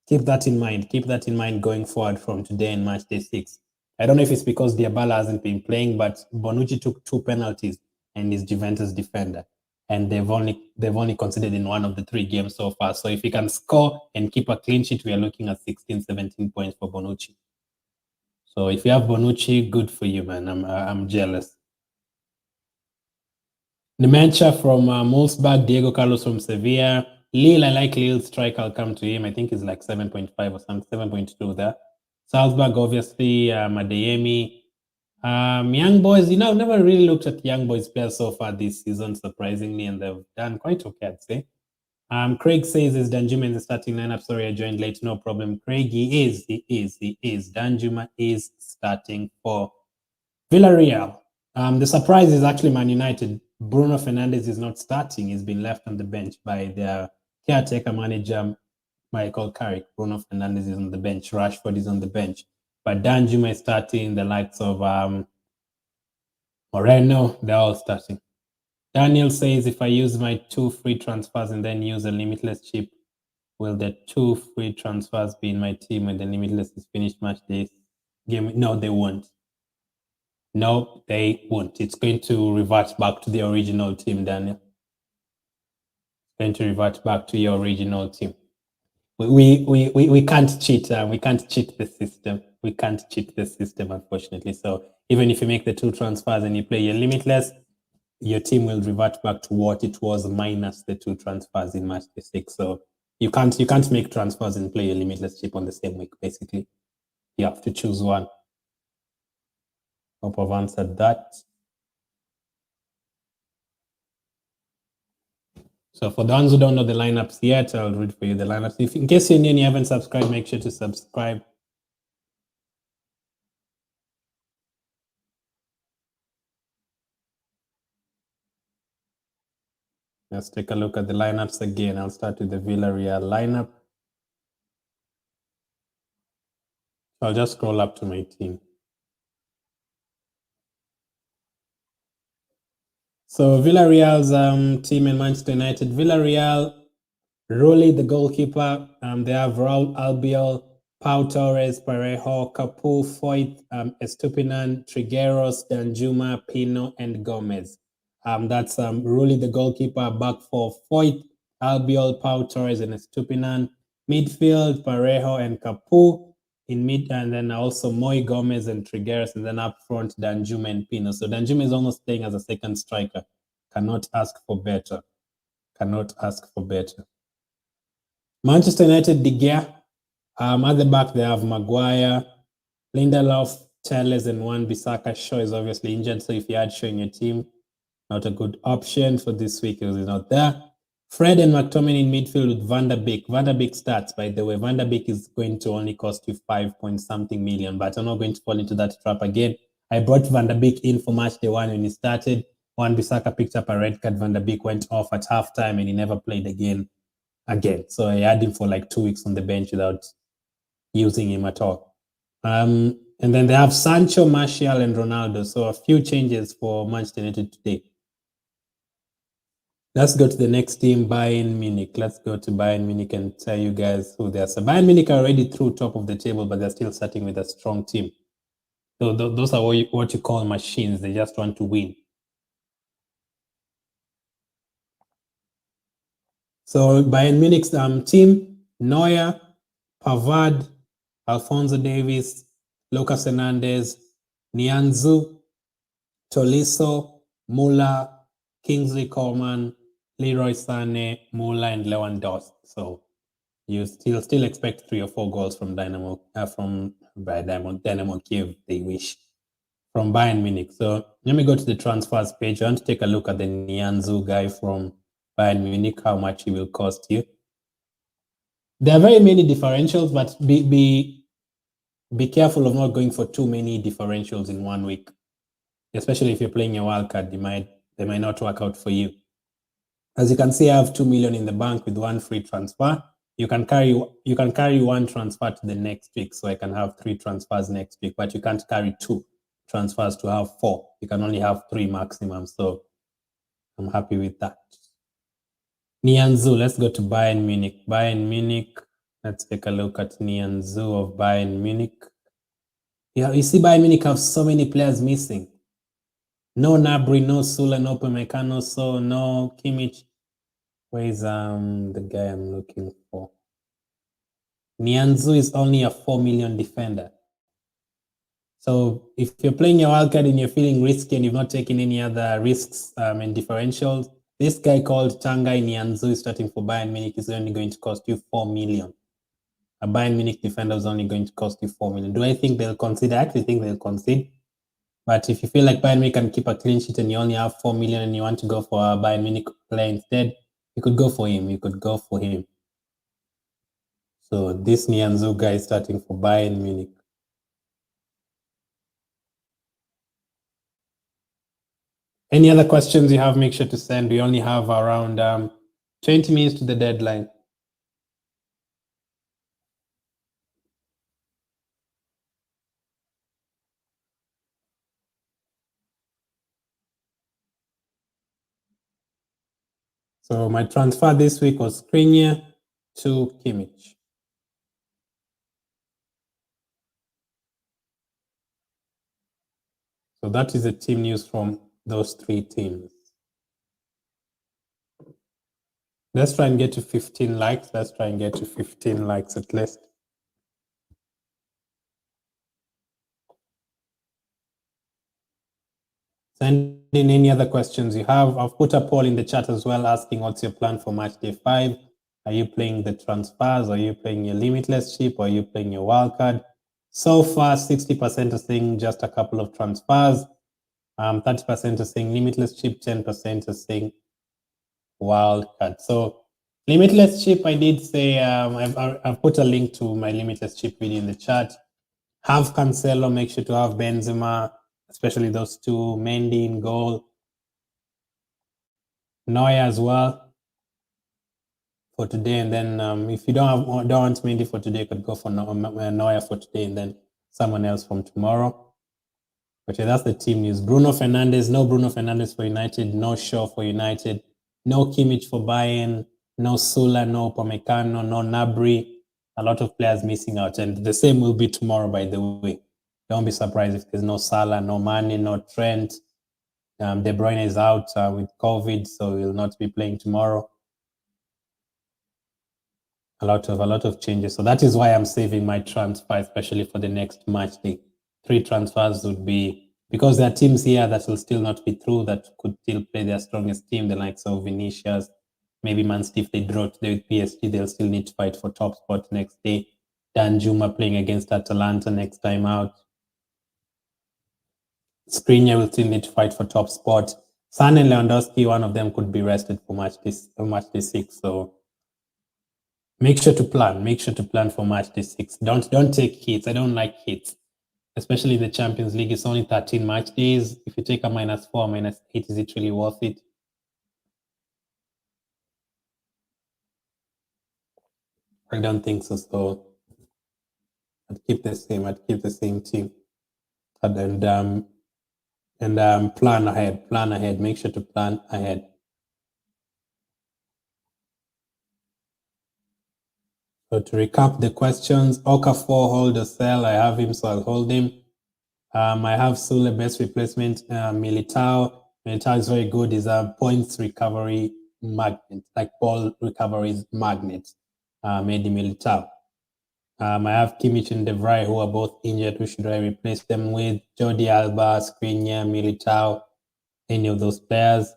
keep that in mind. Keep that in mind going forward from today in match day 6. I don't know if it's because Dybala hasn't been playing, but Bonucci took 2 penalties and is Juventus defender. And they've only considered in one of the 3 games so far. So if he can score and keep a clean sheet, we are looking at 16, 17 points for Bonucci. So if you have Bonucci, good for you, man. I'm jealous. Dementia from Wolfsburg, Diego Carlos from Sevilla. Lille, I like Lille's strike. I'll come to him. I think he's like 7.5 or something, 7.2 there. Salzburg, obviously, Adeyemi. Young boys, I've never really looked at young boys players so far this season, surprisingly, and they've done quite okay, I'd say. Craig says, is Danjuma in the starting lineup? Sorry, I joined late. No problem. Craig, he is. Danjuma is starting for Villarreal. The surprise is actually Man United. Bruno Fernandes is not starting. He's been left on the bench by their caretaker manager, Michael Carrick. Bruno Fernandes is on the bench. Rashford is on the bench. But Danjuma is starting. The likes of Moreno, they're all starting. Daniel says, if I use my 2 free transfers and then use a limitless chip, will the 2 free transfers be in my team when the limitless is finished match day game? No, they won't. No, they won't. It's going to revert back to the original team, Daniel. It's going to revert back to your original team. We can't cheat. We can't cheat the system. We can't cheat the system, unfortunately. So even if you make the 2 transfers and you play your limitless, your team will revert back to what it was minus the 2 transfers in match day 6. So you can't make transfers and play your limitless chip on the same week. Basically, you have to choose one. Hope I've answered that. So for the ones who don't know the lineups yet, I'll read for you the lineups. If in case you're new and you haven't subscribed, make sure to subscribe. Let's take a look at the lineups again. I'll start with the Villarreal lineup. I'll just scroll up to my team. So Villarreal's team in Manchester United. Villarreal, Rulli, the goalkeeper. They have Raul Albiol, Pau Torres, Parejo, Capu, Foyt, Estupinan, Trigueros, Danjuma, Pino, and Gomez. That's Rulli, the goalkeeper, back for Foyt, Albiol, Pau Torres, and Estupinan. Midfield, Parejo and Capu. In mid, and then also Moy, Gomez, and Trigueros, and then up front, Danjuma and Pino. So Danjuma is almost playing as a second striker. Cannot ask for better. Cannot ask for better. Manchester United, De Gea. At the back, they have Maguire, Lindelof, Telles, and Wan-Bissaka. Shaw is obviously injured, so if you had Shaw in your team, not a good option for this week because he's not there. Fred and McTominay in midfield with Van der Beek. Van der Beek starts, by the way. Van der Beek is going to only cost you 5-point-something million, but I'm not going to fall into that trap again. I brought Van der Beek in for match day 1 when he started. Wan-Bissaka picked up a red card. Van der Beek went off at halftime and he never played again. So I had him for like 2 weeks on the bench without using him at all. And then they have Sancho, Martial, and Ronaldo. So a few changes for Manchester United today. Let's go to the next team, Bayern Munich. Let's go to Bayern Munich and tell you guys who they are. So Bayern Munich are already through top of the table, but they're still starting with a strong team. Those are what you call machines. They just want to win. So Bayern Munich's team: Neuer, Pavard, Alphonso Davies, Lucas Hernandez, Nianzou, Tolisso, Muller, Kingsley Coman, Leroy Sané, Muller, and Lewandowski. So you still expect 3 or 4 goals from Dynamo Kiev. They wish from Bayern Munich. So let me go to the transfers page. I want to take a look at the Nianzou guy from Bayern Munich, how much he will cost you. There are very many differentials, but be careful of not going for too many differentials in 1 week, especially if you're playing a wild card. They might not work out for you. As you can see, I have 2 million in the bank with 1 free transfer. You can carry 1 transfer to the next week, so I can have 3 transfers next week, but you can't carry 2 transfers to have 4. You can only have 3 maximum, so I'm happy with that. Nianzou, let's go to Bayern Munich. Bayern Munich, let's take a look at Nianzou of Bayern Munich. Yeah, you see Bayern Munich have so many players missing. No Gnabry, no Sula, no Upamecano, so no Kimmich. Where is the guy I'm looking for? Nianzou is only a 4 million defender. So if you're playing your wildcard and you're feeling risky and you've not taken any other risks and differentials, this guy called Tanguy Nianzou is starting for Bayern Munich is only going to cost you 4 million. A Bayern Munich defender is only going to cost you 4 million. Do I think they'll concede? I actually think they'll concede. But if you feel like Bayern Munich can keep a clean sheet and you only have 4 million and you want to go for a Bayern Munich player instead, you could go for him. So this Nianzou guy is starting for Bayern Munich. Any other questions you have, make sure to send. We only have around 20 minutes to the deadline. So my transfer this week was Skriniar to Kimmich. So that is the team news from those 3 teams. Let's try and get to 15 likes. Let's try and get to 15 likes at least. Send in any other questions you have. I've put a poll in the chat as well asking what's your plan for match day 5. Are you playing the transfers? Are you playing your limitless chip? Or are you playing your wildcard? So far, 60% are saying just a couple of transfers. 30% are saying limitless chip, 10% are saying wildcard. So limitless chip, I did say, I've put a link to my limitless chip video in the chat. Have Cancelo, make sure to have Benzema, especially those 2, Mendy in goal. Neuer as well for today, and then if you don't want Mendy for today, you could go for Neuer for today, and then someone else from tomorrow. But yeah, that's the team news. Bruno Fernandes, no Bruno Fernandes for United, no Shaw for United, no Kimmich for Bayern, no Sula, no Upamecano, no Gnabry. A lot of players missing out, and the same will be tomorrow, by the way. Don't be surprised if there's no Salah, no Mane, no Trent. De Bruyne is out with COVID, so he will not be playing tomorrow. A lot of changes. So that is why I'm saving my transfer, especially for the next match day. 3 transfers would be, because there are teams here that will still not be through, that could still play their strongest team, the likes of Vinicius, maybe Man City. If they draw today with PSG, they'll still need to fight for top spot next day. Dan Juma playing against Atalanta next time out. Skriniar will still need to fight for top spot. Sané and Lewandowski, one of them could be rested for match day 6. So make sure to plan. Make sure to plan for match day 6. Don't take hits. I don't like hits, especially in the Champions League. It's only 13 match days. If you take a -4, -8, is it really worth it? I don't think so. So I'd keep the same. I'd keep the same team, and plan ahead. Plan ahead. Make sure to plan ahead. So to recap the questions, Okafor, hold or sell. I have him, so I'll hold him. I have Sule best replacement, Militao. Militao is very good. He's a points recovery magnet, like ball recoveries magnet. Made Militao. I have Kimmich and De Vrij, who are both injured. Who should I replace them with? Jordi Alba, Skriniar, Militao, any of those players.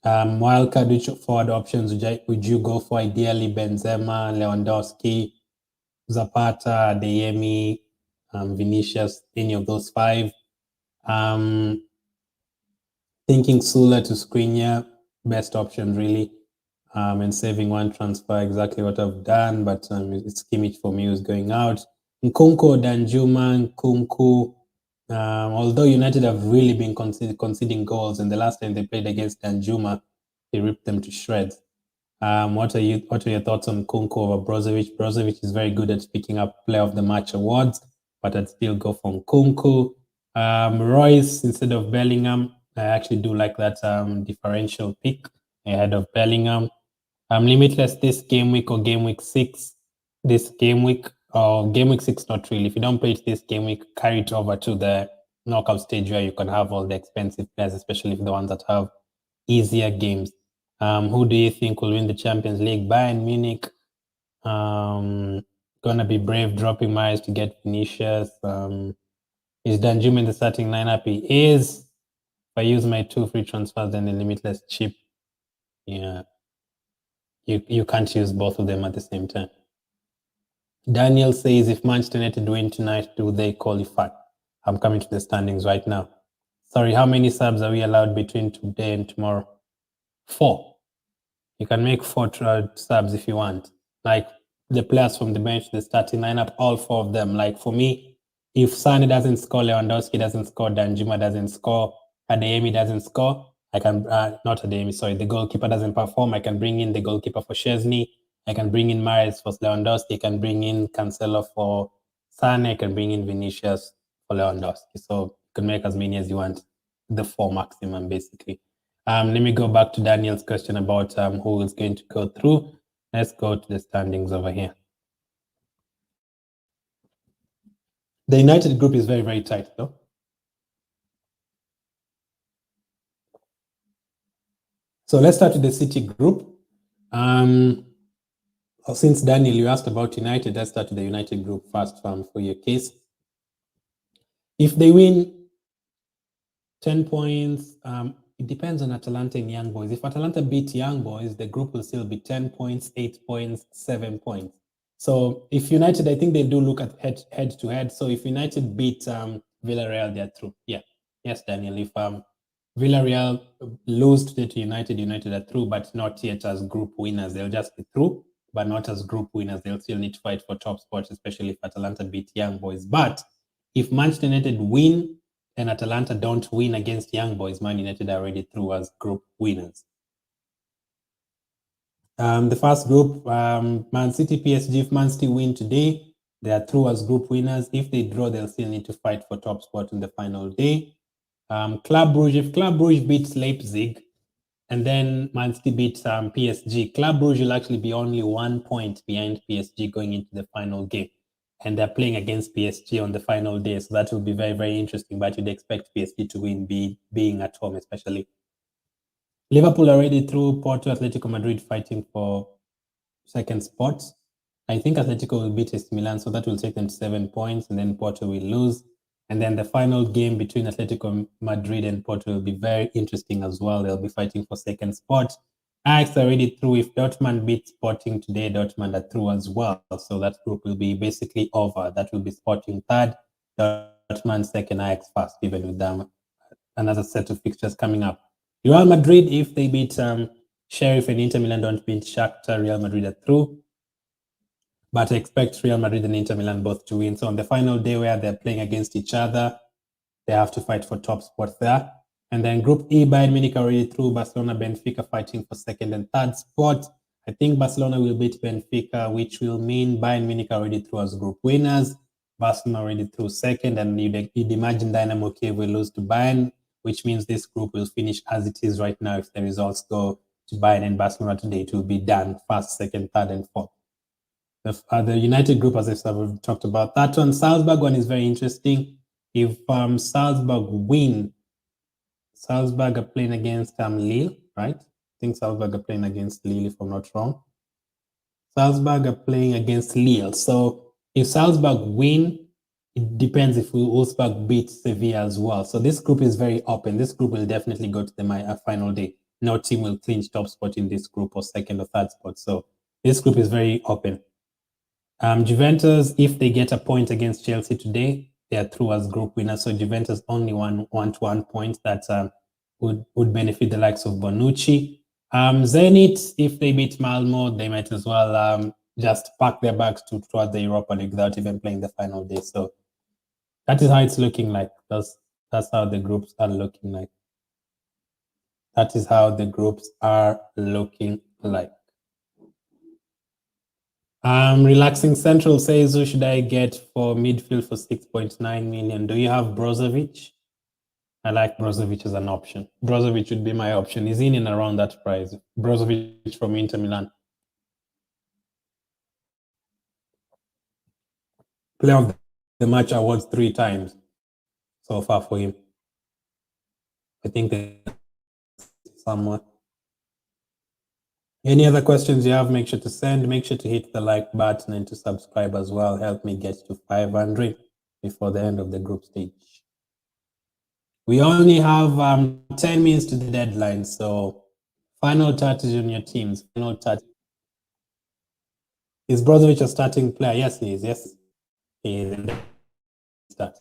Wildcard, which forward options would you go for? Ideally, Benzema, Lewandowski, Zapata, Adeyemi, Vinicius, any of those five. Thinking Sula to Skriniar, best option really. And saving one transfer, exactly what I've done, but it's Kimmich for me who's going out. Nkunku, Danjuma, Nkunku. Although United have really been conceding goals, and the last time they played against Danjuma, they ripped them to shreds. What are your thoughts on Nkunku over Brozovic? Brozovic is very good at picking up Player of the Match awards, but I'd still go for Nkunku. Royce instead of Bellingham. I actually do like that differential pick ahead of Bellingham. Limitless this game week or game week 6. This game week or game week 6, not really. If you don't play it this game week, carry it over to the knockout stage where you can have all the expensive players, especially the ones that have easier games. Who do you think will win the Champions League? Bayern Munich. Gonna be brave dropping Myers to get Vinicius. Is Danjuma in the starting lineup? He is. If I use my 2 free transfers, then the limitless chip, yeah, you can't use both of them at the same time. Daniel says, if Manchester United win tonight, do they qualify? I'm coming to the standings right now. Sorry, how many subs are we allowed between today and tomorrow? 4. You can make 4 subs if you want. Like the players from the bench, the starting lineup, all 4 of them. Like for me, if Sane doesn't score, Lewandowski doesn't score, Danjuma doesn't score, Adeyemi doesn't score, I can, not Adeyemi, sorry, the goalkeeper doesn't perform, I can bring in the goalkeeper for Szczesny, I can bring in Mahrez for Lewandowski, I can bring in Cancelo for Sane, I can bring in Vinicius for Lewandowski. So you can make as many as you want, the 4 maximum basically. Let me go back to Daniel's question about who is going to go through. Let's go to the standings over here. The United group is very, very tight though. So let's start with the City group. Since Daniel, you asked about United, let's start with the United group first for your case. If they win 10 points, it depends on Atalanta and Young Boys. If Atalanta beat Young Boys, the group will still be 10 points, 8 points, 7 points. So if United, I think they do look at head to head. So if United beat Villarreal, they're through. Yeah. Yes, Daniel. If Villarreal lose today to United, United are through, but not yet as group winners. They'll just be through, but not as group winners. They'll still need to fight for top spots, especially if Atalanta beat Young Boys. But if Manchester United win and Atalanta don't win against Young Boys, Man United are already through as group winners. The first group, Man City, PSG, if Man City win today, they are through as group winners. If they draw, they'll still need to fight for top spot in the final day. Club Brugge, if Club Brugge beats Leipzig, and then Man City beats PSG, Club Brugge will actually be only 1 point behind PSG going into the final game. And they're playing against PSG on the final day, so that will be very, very interesting. But you'd expect PSG to win, being at home, especially. Liverpool already through. Porto, Atletico Madrid fighting for second spot. I think Atletico will beat AC Milan, so that will take them to 7 points, and then Porto will lose. And then the final game between Atletico Madrid and Porto will be very interesting as well. They'll be fighting for second spot. Ajax already through. If Dortmund beats Sporting today, Dortmund are through as well. So that group will be basically over. That will be Sporting third, Dortmund second, Ajax first, even with them. Another set of fixtures coming up. Real Madrid, if they beat Sheriff and Inter Milan don't beat Shakhtar, Real Madrid are through. But I expect Real Madrid and Inter Milan both to win. So on the final day where they're playing against each other, they have to fight for top spot there. And then Group E, Bayern Munich already through. Barcelona, Benfica fighting for second and third spot. I think Barcelona will beat Benfica, which will mean Bayern Munich already through as group winners. Barcelona already through second, and you'd imagine Dynamo Kiev will lose to Bayern, which means this group will finish as it is right now. If the results go to Bayern and Barcelona today, it will be done first, second, third, and fourth. The United group, as I've talked about, that one, Salzburg one is very interesting. If Salzburg win, Salzburg are playing against Lille, right? I think Salzburg are playing against Lille, if I'm not wrong. Salzburg are playing against Lille. So if Salzburg win, it depends if Wolfsburg beat Sevilla as well. So this group is very open. This group will definitely go to the final day. No team will clinch top spot in this group or second or third spot. So this group is very open. Juventus, if they get a point against Chelsea today, they are through as group winners. So Juventus only one point that would benefit the likes of Bonucci. Zenit, if they beat Malmo, they might as well just pack their bags towards the Europa League without even playing the final day. So that is how it's looking like. That's how the groups are looking like. That is how the groups are looking like. Relaxing Central says, who should I get for midfield for 6.9 million? Do you have Brozovic? I like Brozovic as an option. Brozovic would be my option. He's in and around that price. Brozovic from Inter Milan. Player of the match awards 3 times so far for him. I think somewhere. Any other questions you have, make sure to send. Make sure to hit the like button and to subscribe as well. Help me get to 500 before the end of the group stage. We only have 10 minutes to the deadline, so final touches on your teams. Final touch. Is Brozovic a starting player? Yes, he is. Yes, he is. Start.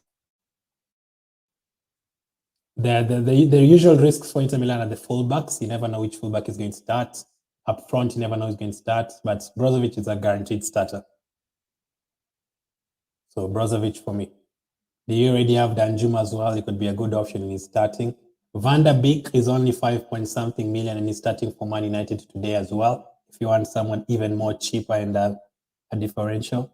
The usual risks for Inter Milan are the fullbacks. You never know which fullback is going to start. Up front, you never know who's going to start. But Brozovic is a guaranteed starter. So Brozovic for me. Do you already have Danjuma as well? It could be a good option in his starting. Van der Beek is only 5-point-something million and he's starting for Man United today as well. If you want someone even more cheaper and a differential.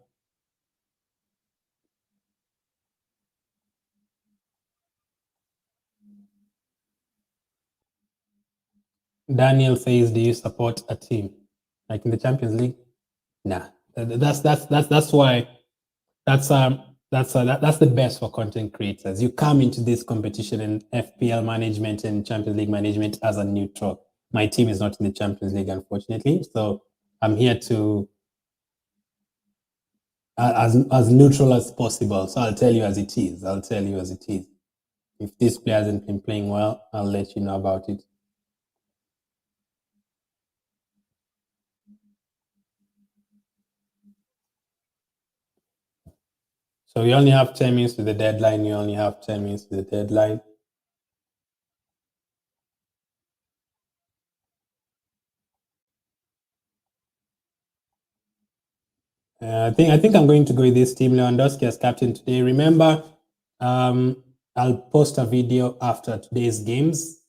Daniel says, do you support a team? Like in the Champions League? Nah. That's why that's the best for content creators. You come into this competition in FPL management and Champions League management as a neutral. My team is not in the Champions League, unfortunately. So I'm here to as neutral as possible. So I'll tell you as it is. I'll tell you as it is. If this player hasn't been playing well, I'll let you know about it. So we only have 10 minutes to the deadline. You only have 10 minutes to the deadline. I think I'm going to go with this team. Lewandowski as captain today. Remember, I'll post a video after today's games,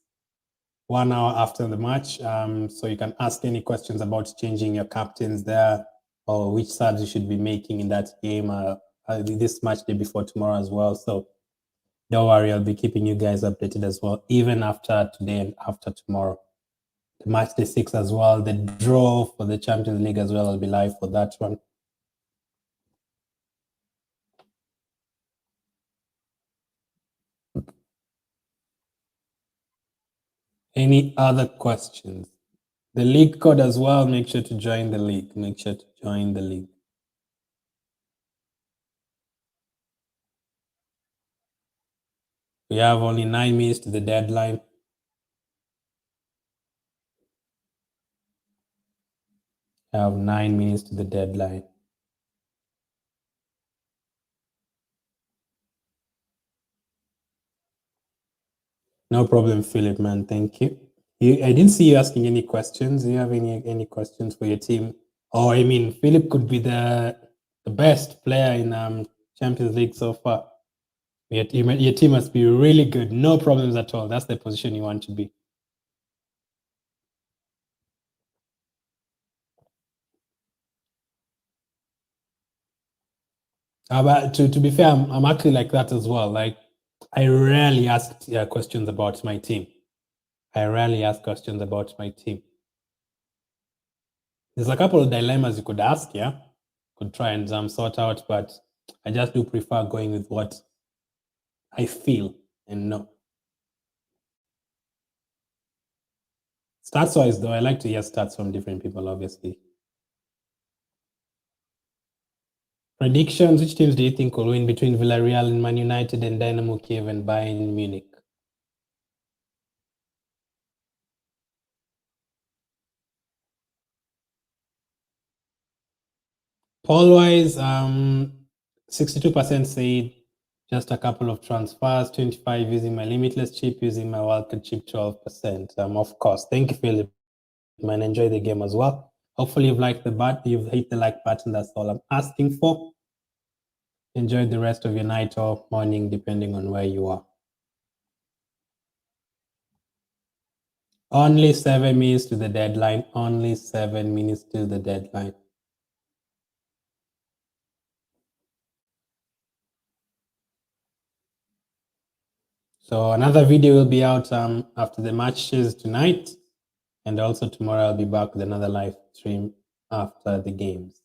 1 hour after the match. So you can ask any questions about changing your captains there or which subs you should be making in that game. This match day before tomorrow as well. So don't worry, I'll be keeping you guys updated as well, even after today and after tomorrow. The match day 6 as well. The draw for the Champions League as well. I'll be live for that one. Any other questions? The league code as well. Make sure to join the league. Make sure to join the league. We have only 9 minutes to the deadline. I have 9 minutes to the deadline. No problem, Philip, man. Thank you. I didn't see you asking any questions. Do you have any questions for your team? Oh, I mean, Philip could be the best player in Champions League so far. Your team must be really good. No problems at all. That's the position you want to be. But to be fair, I'm actually like that as well. Like, I rarely ask questions about my team. I rarely ask questions about my team. There's a couple of dilemmas you could ask, yeah? Could try and sort out, but I just do prefer going with what I feel and know. Stats-wise, though, I like to hear stats from different people, obviously. Predictions, which teams do you think will win between Villarreal and Man United and Dynamo Kiev and Bayern Munich? Poll-wise, 62% said just a couple of transfers, 25 using my limitless chip, using my wildcard chip, 12%. Of course, thank you, Philip, and enjoy the game as well. Hopefully you've liked the button, you've hit the like button. That's all I'm asking for. Enjoy the rest of your night or morning, depending on where you are. Only 7 minutes to the deadline. Only 7 minutes to the deadline. So another video will be out after the matches tonight. And also tomorrow I'll be back with another live stream after the games.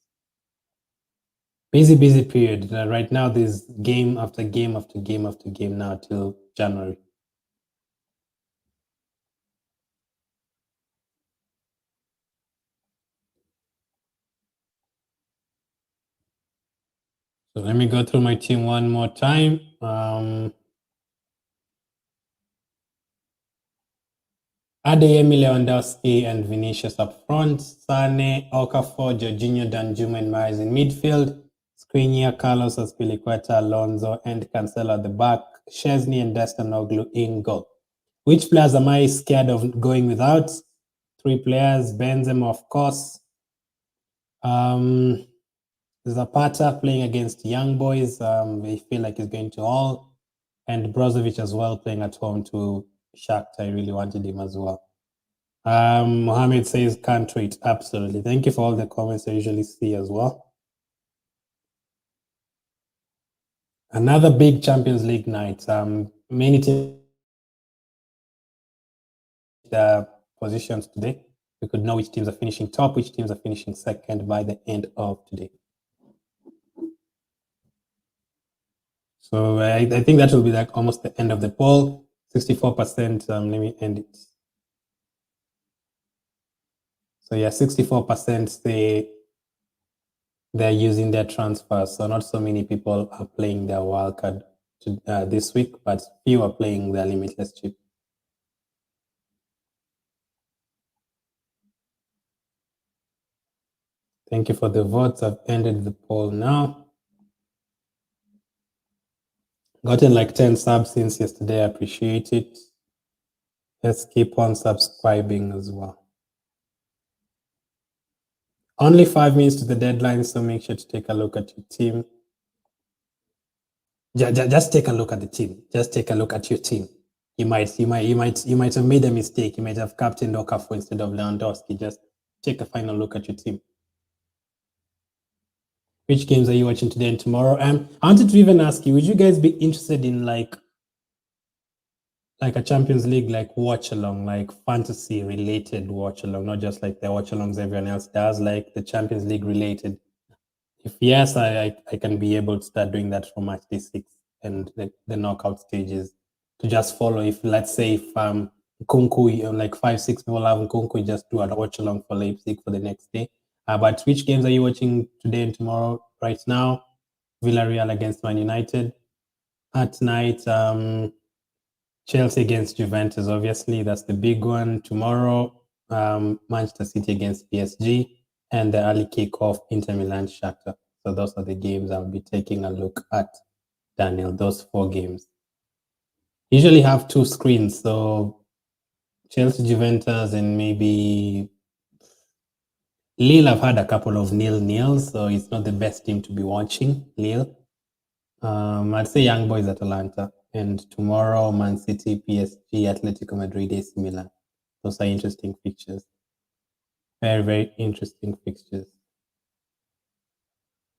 Busy period. Right now there's game after game after game after game now till January. So let me go through my team one more time. Adeyemi, Lewandowski, and Vinicius up front. Sane, Okafor, Jorginho, Danjuma, and Mahrez in midfield. Skriniar, Carlos Azpilicueta, Alonso, and Cancelo at the back. Szczesny and Destinoglu in goal. Which players am I scared of going without? 3 players. Benzema, of course. Zapata playing against Young Boys. They feel like he's going to all. And Brozovic as well playing at home to Shakhtar. I really wanted him as well. Mohammed says can't wait. Absolutely. Thank you for all the comments I usually see as well. Another big Champions League night. Many teams positions today. We could know which teams are finishing top, which teams are finishing second by the end of today. So I think that will be like almost the end of the poll. 64%. Let me end it. So yeah, 64% they're using their transfers. So not so many people are playing their wildcard this week, but few are playing their limitless chip. Thank you for the votes. I've ended the poll now. Gotten like 10 subs since yesterday. I appreciate it. Let's keep on subscribing as well. Only 5 minutes to the deadline, so make sure to take a look at your team. Just take a look at the team. Just take a look at your team. You might have made a mistake. You might have captained Okafor instead of Lewandowski. Just take a final look at your team. Which games are you watching today and tomorrow? I wanted to even ask you, would you guys be interested in like a Champions League like watch along, like fantasy related watch along, not just like the watch alongs everyone else does, like the Champions League related? If yes, I can be able to start doing that for match day 6 and the knockout stages to just follow. If let's say if Nkunku, like 5-6 people have Nkunku, just do a watch along for Leipzig for the next day. But which games are you watching today and tomorrow? Right now, Villarreal against Man United. At night, Chelsea against Juventus. Obviously, that's the big one. Tomorrow, Manchester City against PSG, and the early kickoff, Inter Milan Shakhtar. So those are the games I'll be taking a look at, Daniel. Those 4 games. Usually have 2 screens, so Chelsea, Juventus, and maybe Lille. I've had a couple of nil-nils, so it's not the best team to be watching, Lille. I'd say Young Boys, Atalanta. And tomorrow, Man City, PSG, Atletico Madrid, AC Milan. Those are interesting fixtures. Very, very interesting fixtures.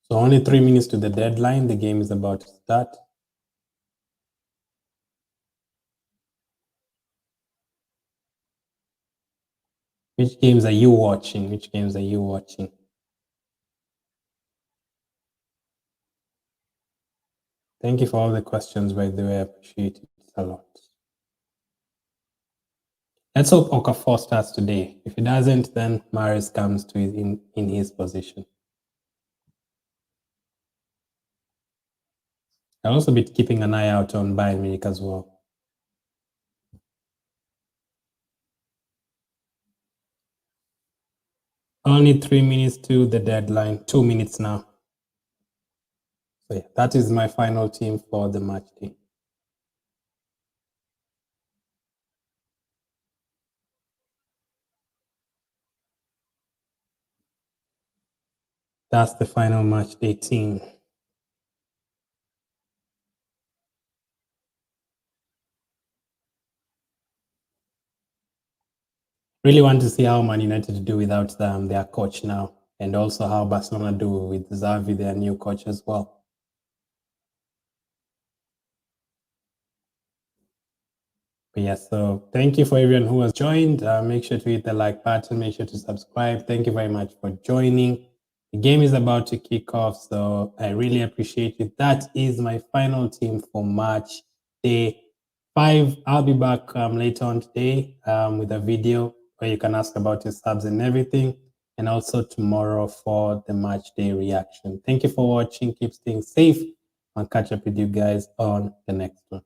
So only 3 minutes to the deadline. The game is about to start. Which games are you watching? Which games are you watching? Thank you for all the questions, by the way. I appreciate it a lot. Let's hope Okafor starts today. If he doesn't, then Maris comes to in his position. I'll also be keeping an eye out on Bayern Munich as well. Only 3 minutes to the deadline. 2 minutes now. So yeah, that is my final team for the match day. That's the final match day team. Really want to see how Man United do without their coach now, and also how Barcelona do with Xavi, their new coach as well. But yeah, so thank you for everyone who has joined. Make sure to hit the like button. Make sure to subscribe. Thank you very much for joining. The game is about to kick off, so I really appreciate it. That is my final team for match day 5. I'll be back later on today with a video where you can ask about your subs and everything, and also tomorrow for the match day reaction. Thank you for watching. Keep staying safe. I'll catch up with you guys on the next one.